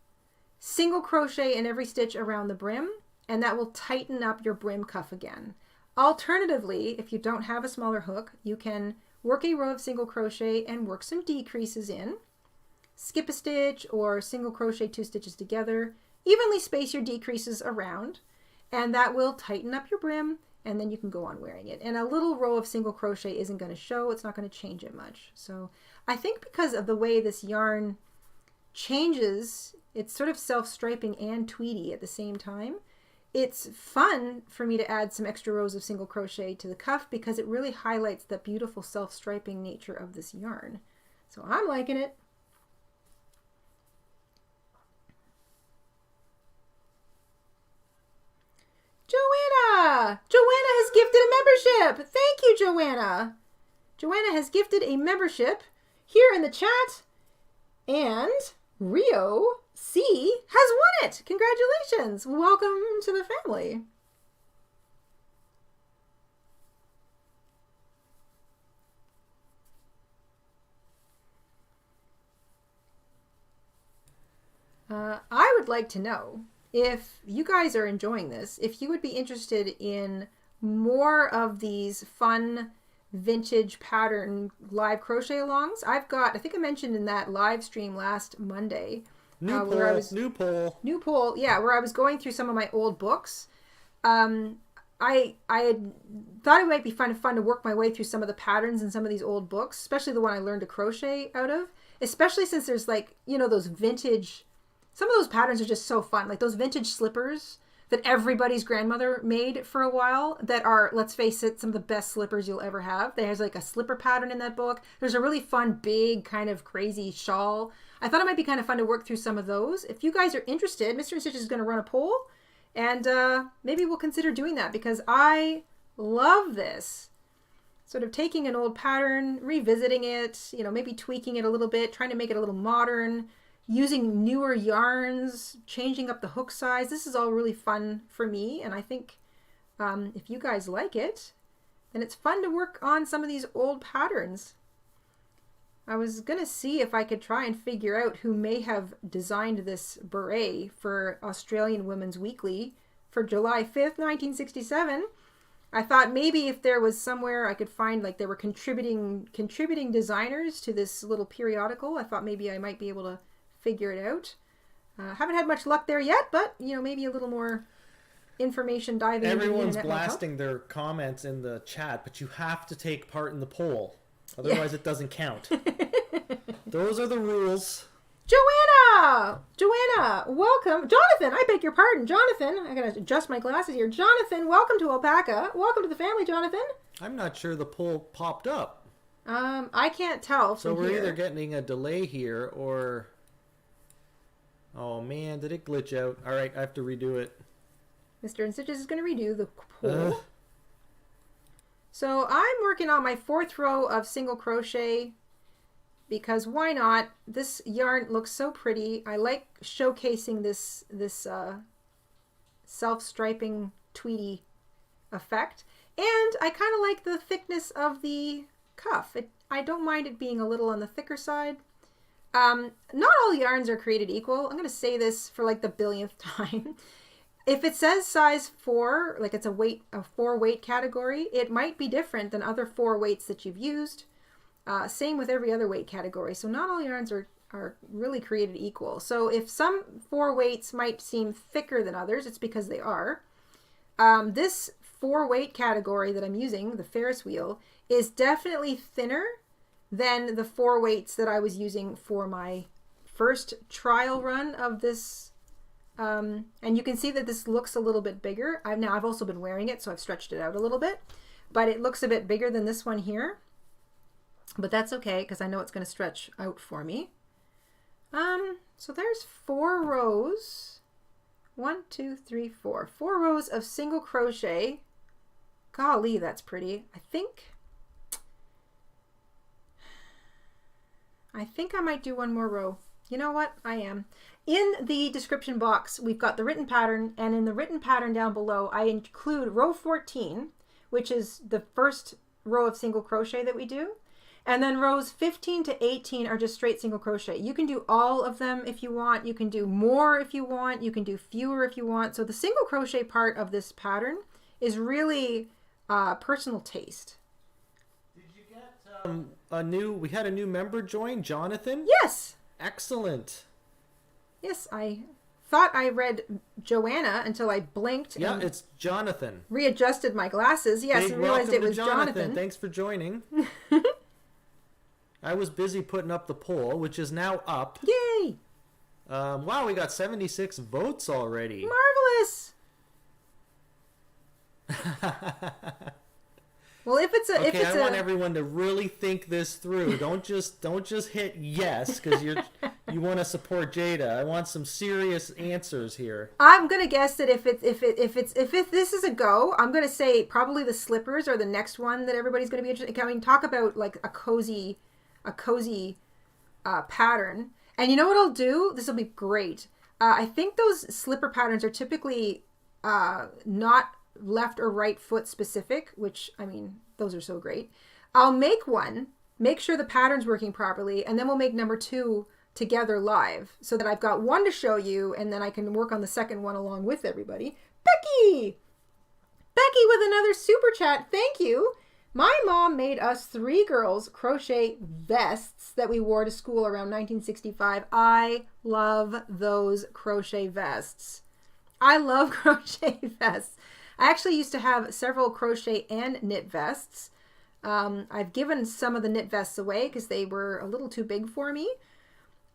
single crochet in every stitch around the brim, and that will tighten up your brim cuff again. Alternatively, if you don't have a smaller hook, you can work a row of single crochet and work some decreases in. Skip a stitch or single crochet 2 stitches together. Evenly space your decreases around, and that will tighten up your brim, and then you can go on wearing it. And a little row of single crochet isn't going to show. It's not going to change it much. So I think because of the way this yarn changes, it's sort of self-striping and tweedy at the same time. It's fun for me to add some extra rows of single crochet to the cuff because it really highlights the beautiful self-striping nature of this yarn. So I'm liking it. Joanna! Joanna has gifted a membership! Thank you, Joanna! Joanna has gifted a membership here in the chat, and Rio C has won it! Congratulations! Welcome to the family. I would like to know, if you guys are enjoying this, if you would be interested in more of these fun vintage pattern live crochet alongs. I've got, I think I mentioned in that live stream last Monday, New poll. Yeah, where I was going through some of my old books. I had thought it might be fun to work my way through some of the patterns in some of these old books, especially the one I learned to crochet out of, especially since there's like, you know, those vintage, some of those patterns are just so fun. Like those vintage slippers that everybody's grandmother made for a while that are, let's face it, some of the best slippers you'll ever have. There's like a slipper pattern in that book. There's a really fun, big kind of crazy shawl. I thought it might be kind of fun to work through some of those. If you guys are interested, Mr. InStitches is going to run a poll. And maybe we'll consider doing that because I love this. Sort of taking an old pattern, revisiting it, you know, maybe tweaking it a little bit, trying to make it a little modern, using newer yarns, changing up the hook size. This is all really fun for me. And I think if you guys like it, then it's fun to work on some of these old patterns. I was going to see if I could try and figure out who may have designed this beret for Australian Women's Weekly for July 5th, 1967. I thought maybe if there was somewhere I could find, like there were contributing designers to this little periodical, I thought maybe I might be able to figure it out. Haven't had much luck there yet, but you know, maybe a little more information diving into the internet. Everyone's blasting their comments in the chat, but you have to take part in the poll. Otherwise, it doesn't count. Those are the rules. Joanna, welcome. Jonathan, I beg your pardon. Jonathan, I gotta adjust my glasses here. Jonathan, welcome to Alpaca. Welcome to the family, Jonathan. I'm not sure the poll popped up. I can't tell from So we're here. either getting a delay here or... Oh man, did it glitch out? All right, I have to redo it. Mr. InStitches is going to redo the poll. So I'm working on my 4th row of single crochet because why not? This yarn looks so pretty. I like showcasing this self-striping tweedy effect. And I kind of like the thickness of the cuff. I don't mind it being a little on the thicker side. Not all yarns are created equal. I'm going to say this for like the billionth time. If it says size 4, like it's a 4 weight category, it might be different than other 4 weights that you've used. Same with every other weight category. So not all yarns are really created equal. So if some 4 weights might seem thicker than others, it's because they are. This 4 weight category that I'm using, the Ferris wheel, is definitely thinner than the 4 weights that I was using for my first trial run of this. And you can see that this looks a little bit bigger. I've also been wearing it, so I've stretched it out a little bit, but it looks a bit bigger than this one here. But that's okay because I know it's going to stretch out for me. So there's 4 rows. 1, 2, 3, 4. 4 rows of single crochet. Golly, that's pretty. I think I might do one more row. You know what? I am. In the description box, we've got the written pattern, and in the written pattern down below, I include row 14, which is the first row of single crochet that we do. And then rows 15 to 18 are just straight single crochet. You can do all of them if you want. You can do more if you want. You can do fewer if you want. So the single crochet part of this pattern is really personal taste. Did you get we had a new member join, Jonathan? Yes. Excellent. Yes, I thought I read Joanna until I blinked. Yeah, it's Jonathan. Readjusted my glasses. Yes, and realized it was Jonathan. Thanks for joining. I was busy putting up the poll, which is now up. Yay! Wow, we got 76 votes already. Marvelous. Well, if it's I want everyone to really think this through. Don't just hit yes because you want to support Jayda. I want some serious answers here. I'm gonna guess that if this is a go, I'm gonna say probably the slippers are the next one that everybody's gonna be interested. I mean, talk about like a cozy pattern. And you know what I'll do? This will be great. I think those slipper patterns are typically not left or right foot specific, which, I mean, those are so great. I'll make one, make sure the pattern's working properly, and then we'll make number 2 together live so that I've got one to show you, and then I can work on the second one along with everybody. Becky with another super chat. Thank you. My mom made us 3 girls crochet vests that we wore to school around 1965. I love those crochet vests. I love crochet vests. I actually used to have several crochet and knit vests. I've given some of the knit vests away because they were a little too big for me.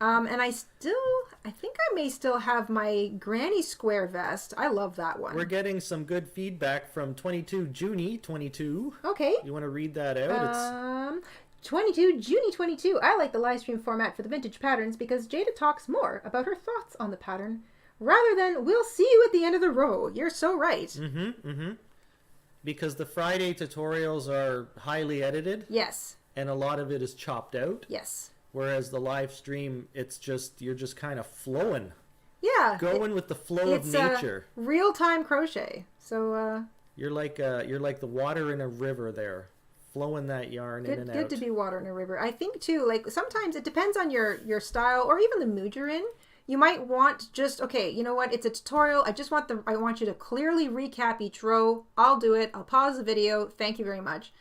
And I think I may still have my granny square vest. I love that one. We're getting some good feedback from 22 Junie 22. Okay. You want to read that out? 22 Junie 22. I like the live stream format for the vintage patterns because Jayda talks more about her thoughts on the pattern rather than we'll see you at the end of the row. You're so right. Because the Friday tutorials are highly edited. Yes. And a lot of it is chopped out. Yes. Whereas the live stream, you're just kind of flowing. Yeah. Going with the flow of nature. Real-time crochet. So you're like the water in a river there, flowing that yarn in and out. Good to be water in a river. I think too, like sometimes it depends on your style or even the mood you're in. You might want just, okay, you know what? It's a tutorial. I want you to clearly recap each row. I'll do it. I'll pause the video. Thank you very much.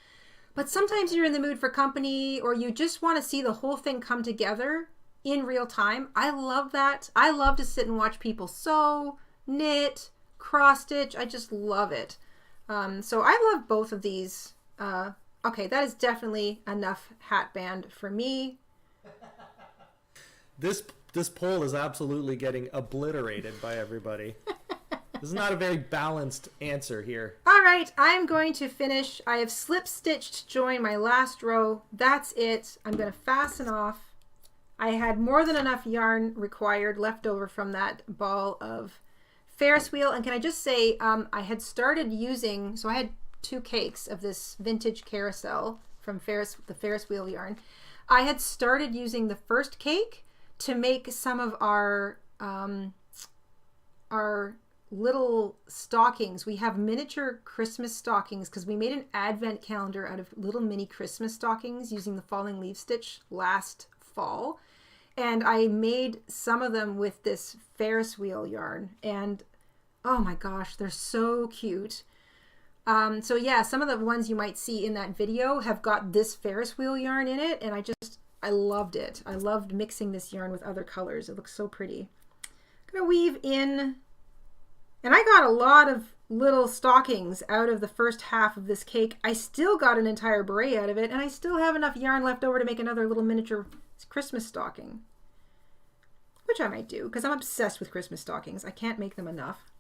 But sometimes you're in the mood for company or you just want to see the whole thing come together in real time. I love that. I love to sit and watch people sew, knit, cross stitch. I just love it. So I love both of these. Okay, that is definitely enough hat band for me. This poll is absolutely getting obliterated by everybody. This is not a very balanced answer here. All right, I'm going to finish. I have slip stitched to join my last row. That's it. I'm going to fasten off. I had more than enough yarn required left over from that ball of Ferris wheel. And can I just say, I had started using, so I had 2 cakes of this vintage carousel from the Ferris wheel yarn. I had started using the first cake to make some of our little stockings. We have miniature Christmas stockings because we made an advent calendar out of little mini Christmas stockings using the falling leaf stitch last fall. And I made some of them with this Ferris wheel yarn. And oh my gosh, they're so cute. So yeah, some of the ones you might see in that video have got this Ferris wheel yarn in it. And I loved it. I loved mixing this yarn with other colors. It looks so pretty. I'm gonna weave in. And I got a lot of little stockings out of the first half of this cake. I still got an entire beret out of it, and I still have enough yarn left over to make another little miniature Christmas stocking. Which I might do, because I'm obsessed with Christmas stockings. I can't make them enough.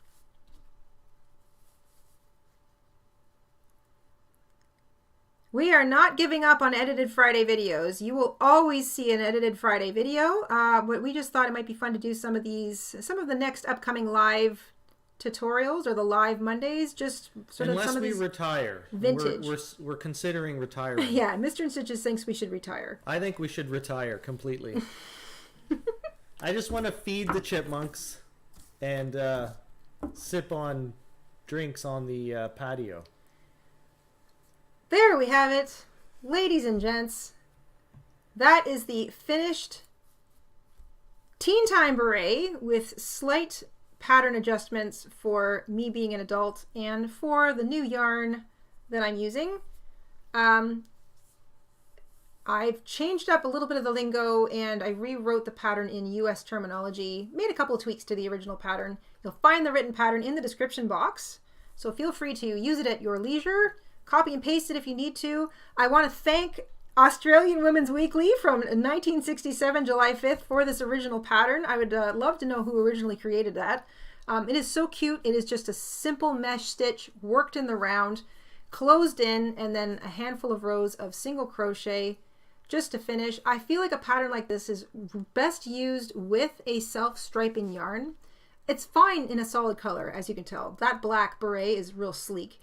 We are not giving up on edited Friday videos. You will always see an edited Friday video. But we just thought it might be fun to do some of the next upcoming live tutorials or the live Mondays, just sort Unless of some of we these retire. vintage. We're considering retiring. Yeah, Mr. InStitches thinks we should retire. I think we should retire completely. I just want to feed the chipmunks and sip on drinks on the patio. There we have it, ladies and gents. That is the finished Teen Time Beret with slight pattern adjustments for me being an adult and for the new yarn that I'm using. I've changed up a little bit of the lingo and I rewrote the pattern in US terminology, made a couple of tweaks to the original pattern. You'll find the written pattern in the description box, so feel free to use it at your leisure. Copy and paste it if you need to. I want to thank Australian Women's Weekly from 1967, July 5th, for this original pattern. I would love to know who originally created that. It is so cute. It is just a simple mesh stitch worked in the round, closed in, and then a handful of rows of single crochet just to finish. I feel like a pattern like this is best used with a self-striping yarn. It's fine in a solid color, as you can tell. That black beret is real sleek,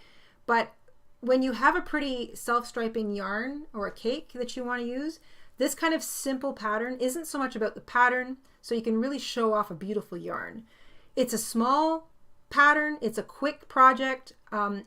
but when you have a pretty self-striping yarn or a cake that you want to use, this kind of simple pattern isn't so much about the pattern, so you can really show off a beautiful yarn. It's a small pattern, it's a quick project,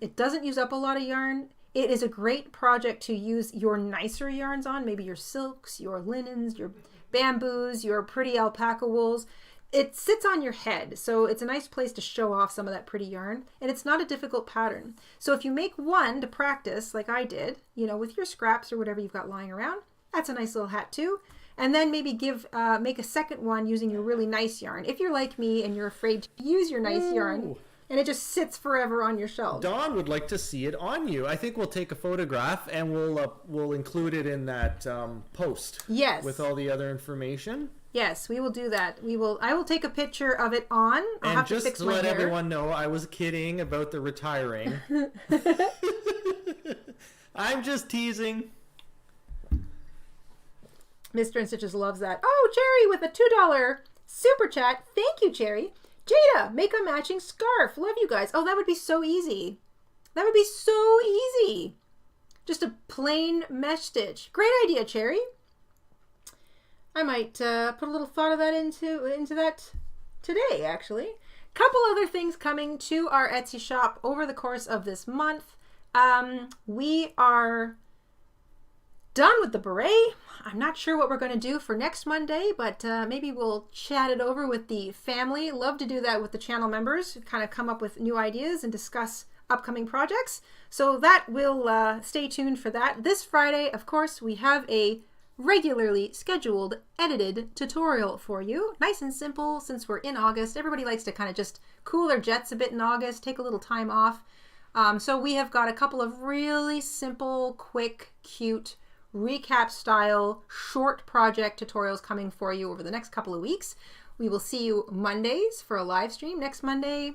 it doesn't use up a lot of yarn. It is a great project to use your nicer yarns on, maybe your silks, your linens, your bamboos, your pretty alpaca wools. it sits on your head, so it's a nice place to show off some of that pretty yarn, and it's not a difficult pattern. So if you make one to practice, like I did, you know, with your scraps or whatever you've got lying around, that's a nice little hat too. And then maybe make a second one using your really nice yarn. If you're like me and you're afraid to use your nice yarn, and it just sits forever on your shelf. Dawn would like to see it on you. I think we'll take a photograph and we'll include it in that post. Yes. With all the other information. Yes, we will do that. I will take a picture of it on. I'll have to fix my hair. And just to let everyone know, I was kidding about the retiring. I'm just teasing. Mr. InStitches loves that. Oh, Cherry with a $2 super chat. Thank you, Cherry. Jayda, make a matching scarf. Love you guys. Oh, that would be so easy. That would be so easy. Just a plain mesh stitch. Great idea, Cherry. I might put a little thought of that into that today, actually. Couple other things coming to our Etsy shop over the course of this month. We are done with the beret. I'm not sure what we're going to do for next Monday, but maybe we'll chat it over with the family. Love to do that with the channel members, kind of come up with new ideas and discuss upcoming projects. So that will stay tuned for that. This Friday, of course, we have a regularly scheduled edited tutorial for you. Nice and simple since we're in August. Everybody likes to kind of just cool their jets a bit in August, take a little time off. So we have got a couple of really simple, quick, cute, recap style, short project tutorials coming for you over the next couple of weeks. We will see you Mondays for a live stream. Next Monday,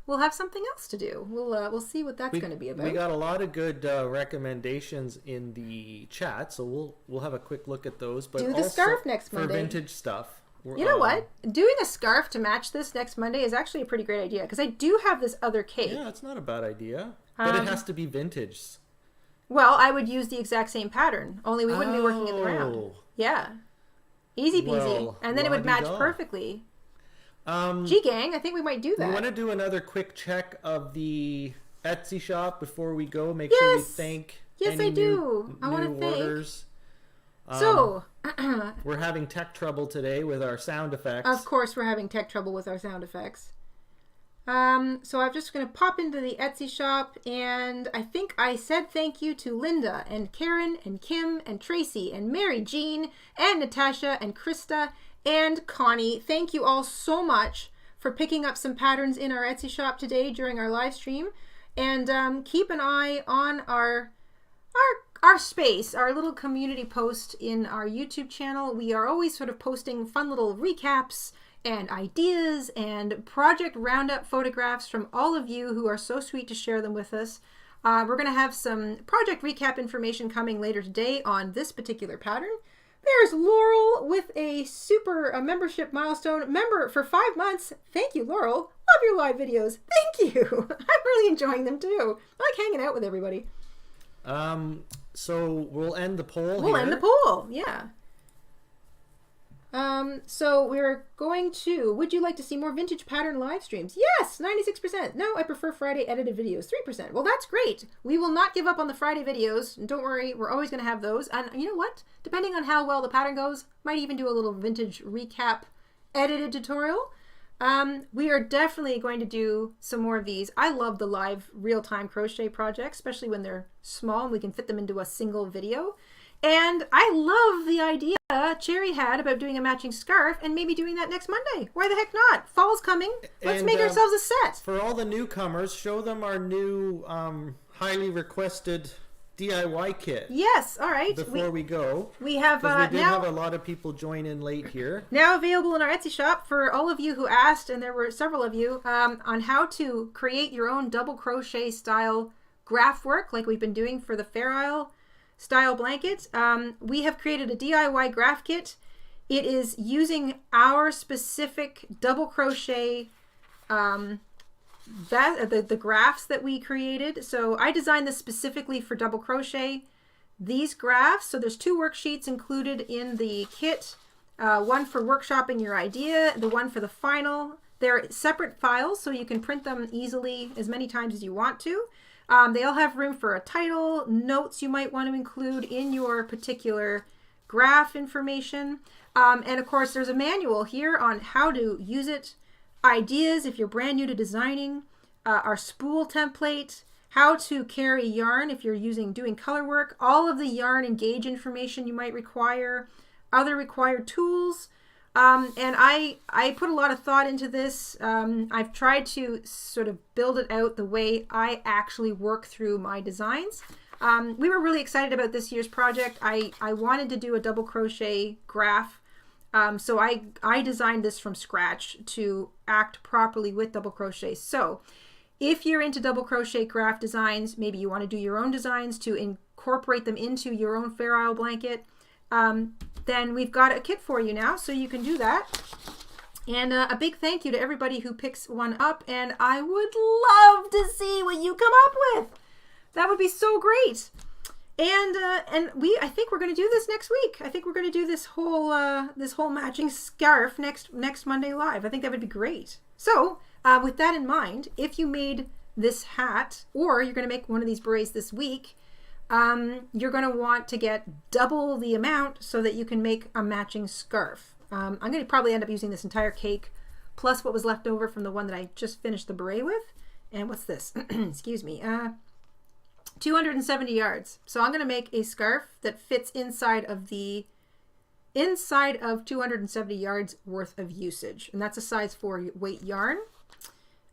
we'll have something else to do. We'll see what that's going to be about. We got a lot of good recommendations in the chat, so we'll have a quick look at those. But do the scarf next Monday for vintage stuff. You know what? Doing a scarf to match this next Monday is actually a pretty great idea because I do have this other cape. Yeah, it's not a bad idea, but it has to be vintage. Well, I would use the exact same pattern, only we wouldn't be working in the round. Yeah, easy peasy, well, and then it would match perfectly. G-gang, I think we might do that. We want to do another quick check of the Etsy shop before we go. Make sure we thank any new orders. So, we're having tech trouble today with our sound effects. Of course we're having tech trouble with our sound effects. So I'm just going to pop into the Etsy shop, and I think I said thank you to Linda and Karen and Kim and Tracy and Mary Jean and Natasha and Krista and Connie. Thank you all so much for picking up some patterns in our Etsy shop today during our live stream. And keep an eye on our space, our little community post in our YouTube channel. We are always sort of posting fun little recaps and ideas and project roundup photographs from all of you who are so sweet to share them with us. We're going to have some project recap information coming later today on this particular pattern. There's Laurel with a membership milestone member for 5 months. Thank you, Laurel. Love your live videos. Thank you. I'm really enjoying them too. I like hanging out with everybody. So we'll end the poll. We'll end the poll, yeah. So we're going to, would you like to see more vintage pattern live streams? Yes, 96%. No, I prefer Friday edited videos, 3%. Well, that's great. We will not give up on the Friday videos. Don't worry, we're always going to have those. And you know what? Depending on how well the pattern goes, might even do a little vintage recap edited tutorial. We are definitely going to do some more of these. I love the live real-time crochet projects, especially when they're small and we can fit them into a single video. And I love the idea Cherry had about doing a matching scarf and maybe doing that next Monday. Why the heck not? Fall's coming. Let's make ourselves a set. For all the newcomers, show them our new highly requested DIY kit. Yes, all right. Before we go. We have we did have a lot of people join in late here. Now available in our Etsy shop for all of you who asked, and there were several of you, on how to create your own double crochet style graph work like we've been doing for the Fair Isle style blanket. We have created a DIY graph kit. It is using our specific double crochet the graphs that we created. So I designed this specifically for double crochet. These graphs, so there's 2 worksheets included in the kit. One for workshopping your idea, the one for the final. They're separate files, so you can print them easily as many times as you want to. They all have room for a title, notes you might want to include in your particular graph information. And of course, there's a manual here on how to use it, ideas if you're brand new to designing, our spool template, how to carry yarn if you're doing color work, all of the yarn and gauge information you might require, other required tools. And I put a lot of thought into this. I've tried to sort of build it out the way I actually work through my designs. We were really excited about this year's project. I wanted to do a double crochet graph. So I designed this from scratch to act properly with double crochet. So if you're into double crochet graph designs, maybe you want to do your own designs to incorporate them into your own Fair Isle blanket, then we've got a kit for you now, so you can do that. And a big thank you to everybody who picks one up, and I would love to see what you come up with. That would be so great. And I think we're going to do this next week. I think we're going to do this whole matching scarf next Monday live. I think that would be great. So with that in mind, if you made this hat, or you're going to make one of these berets this week, you're going to want to get double the amount so that you can make a matching scarf. I'm going to probably end up using this entire cake plus what was left over from the one that I just finished the beret with. And what's this? Excuse me. 270 yards. So I'm going to make a scarf that fits inside of 270 yards worth of usage. And that's a size 4 weight yarn.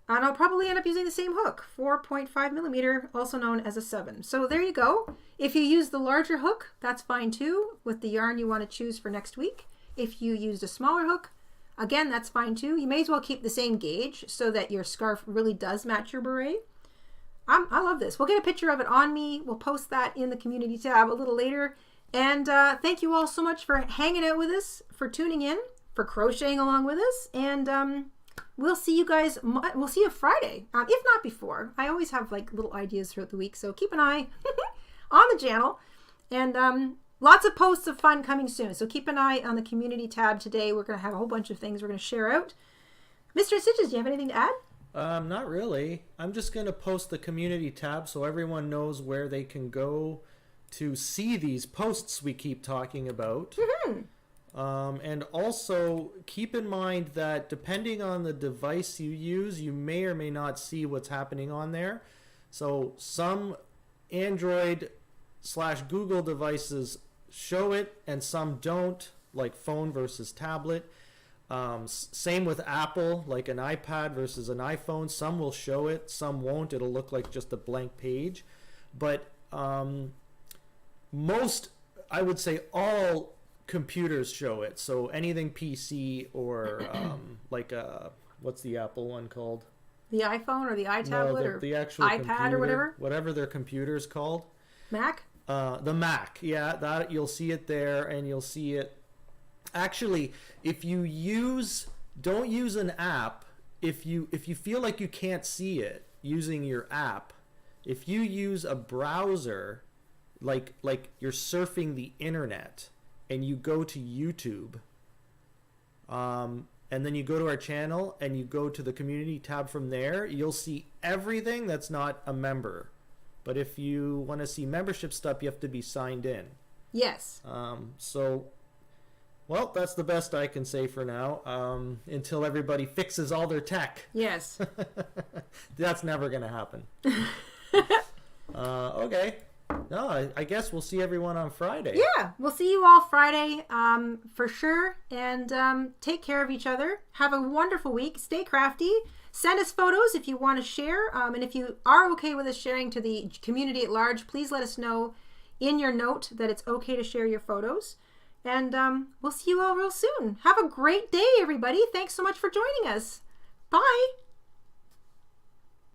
And I'll probably end up using the same hook, 4.5 millimeter, also known as a 7. So there you go. If you use the larger hook, that's fine too, with the yarn you want to choose for next week. If you used a smaller hook, again, that's fine too. You may as well keep the same gauge so that your scarf really does match your beret. I love this. We'll get a picture of it on me. We'll post that in the community tab a little later. And thank you all so much for hanging out with us, for tuning in, for crocheting along with us. And we'll see you guys. We'll see you Friday, if not before. I always have like little ideas throughout the week, so keep an eye on the channel. And lots of posts of fun coming soon. So keep an eye on the community tab today. We're going to have a whole bunch of things we're going to share out. Mr. InStitches, do you have anything to add? Not really. I'm just going to post the community tab so everyone knows where they can go to see these posts we keep talking about. And also keep in mind that depending on the device you use, you may or may not see what's happening on there. So some Android/Google devices show it and some don't, like phone versus tablet. Same with Apple, like an iPad versus an iPhone. Some will show it, some won't. It'll look like just a blank page. But most, I would say all computers show it. So anything PC or like what's the Apple one called? The iPhone or the iTablet or the actual iPad computer, or whatever? Whatever their computer is called. Mac? The Mac, yeah, that you'll see it there, and you'll see it. Actually, if you don't use an app, if you feel like you can't see it using your app, if you use a browser, like you're surfing the internet, and you go to YouTube, and then you go to our channel and you go to the community tab from there, you'll see everything that's not a member. But if you want to see membership stuff, you have to be signed in. Yes. Well, that's the best I can say for now, until everybody fixes all their tech. Yes. That's never going to happen. Okay. No, I guess we'll see everyone on Friday. Yeah, we'll see you all Friday for sure. And take care of each other. Have a wonderful week. Stay crafty. Send us photos if you want to share. And if you are okay with us sharing to the community at large, please let us know in your note that it's okay to share your photos. And we'll see you all real soon. Have a great day, everybody. Thanks so much for joining us. Bye.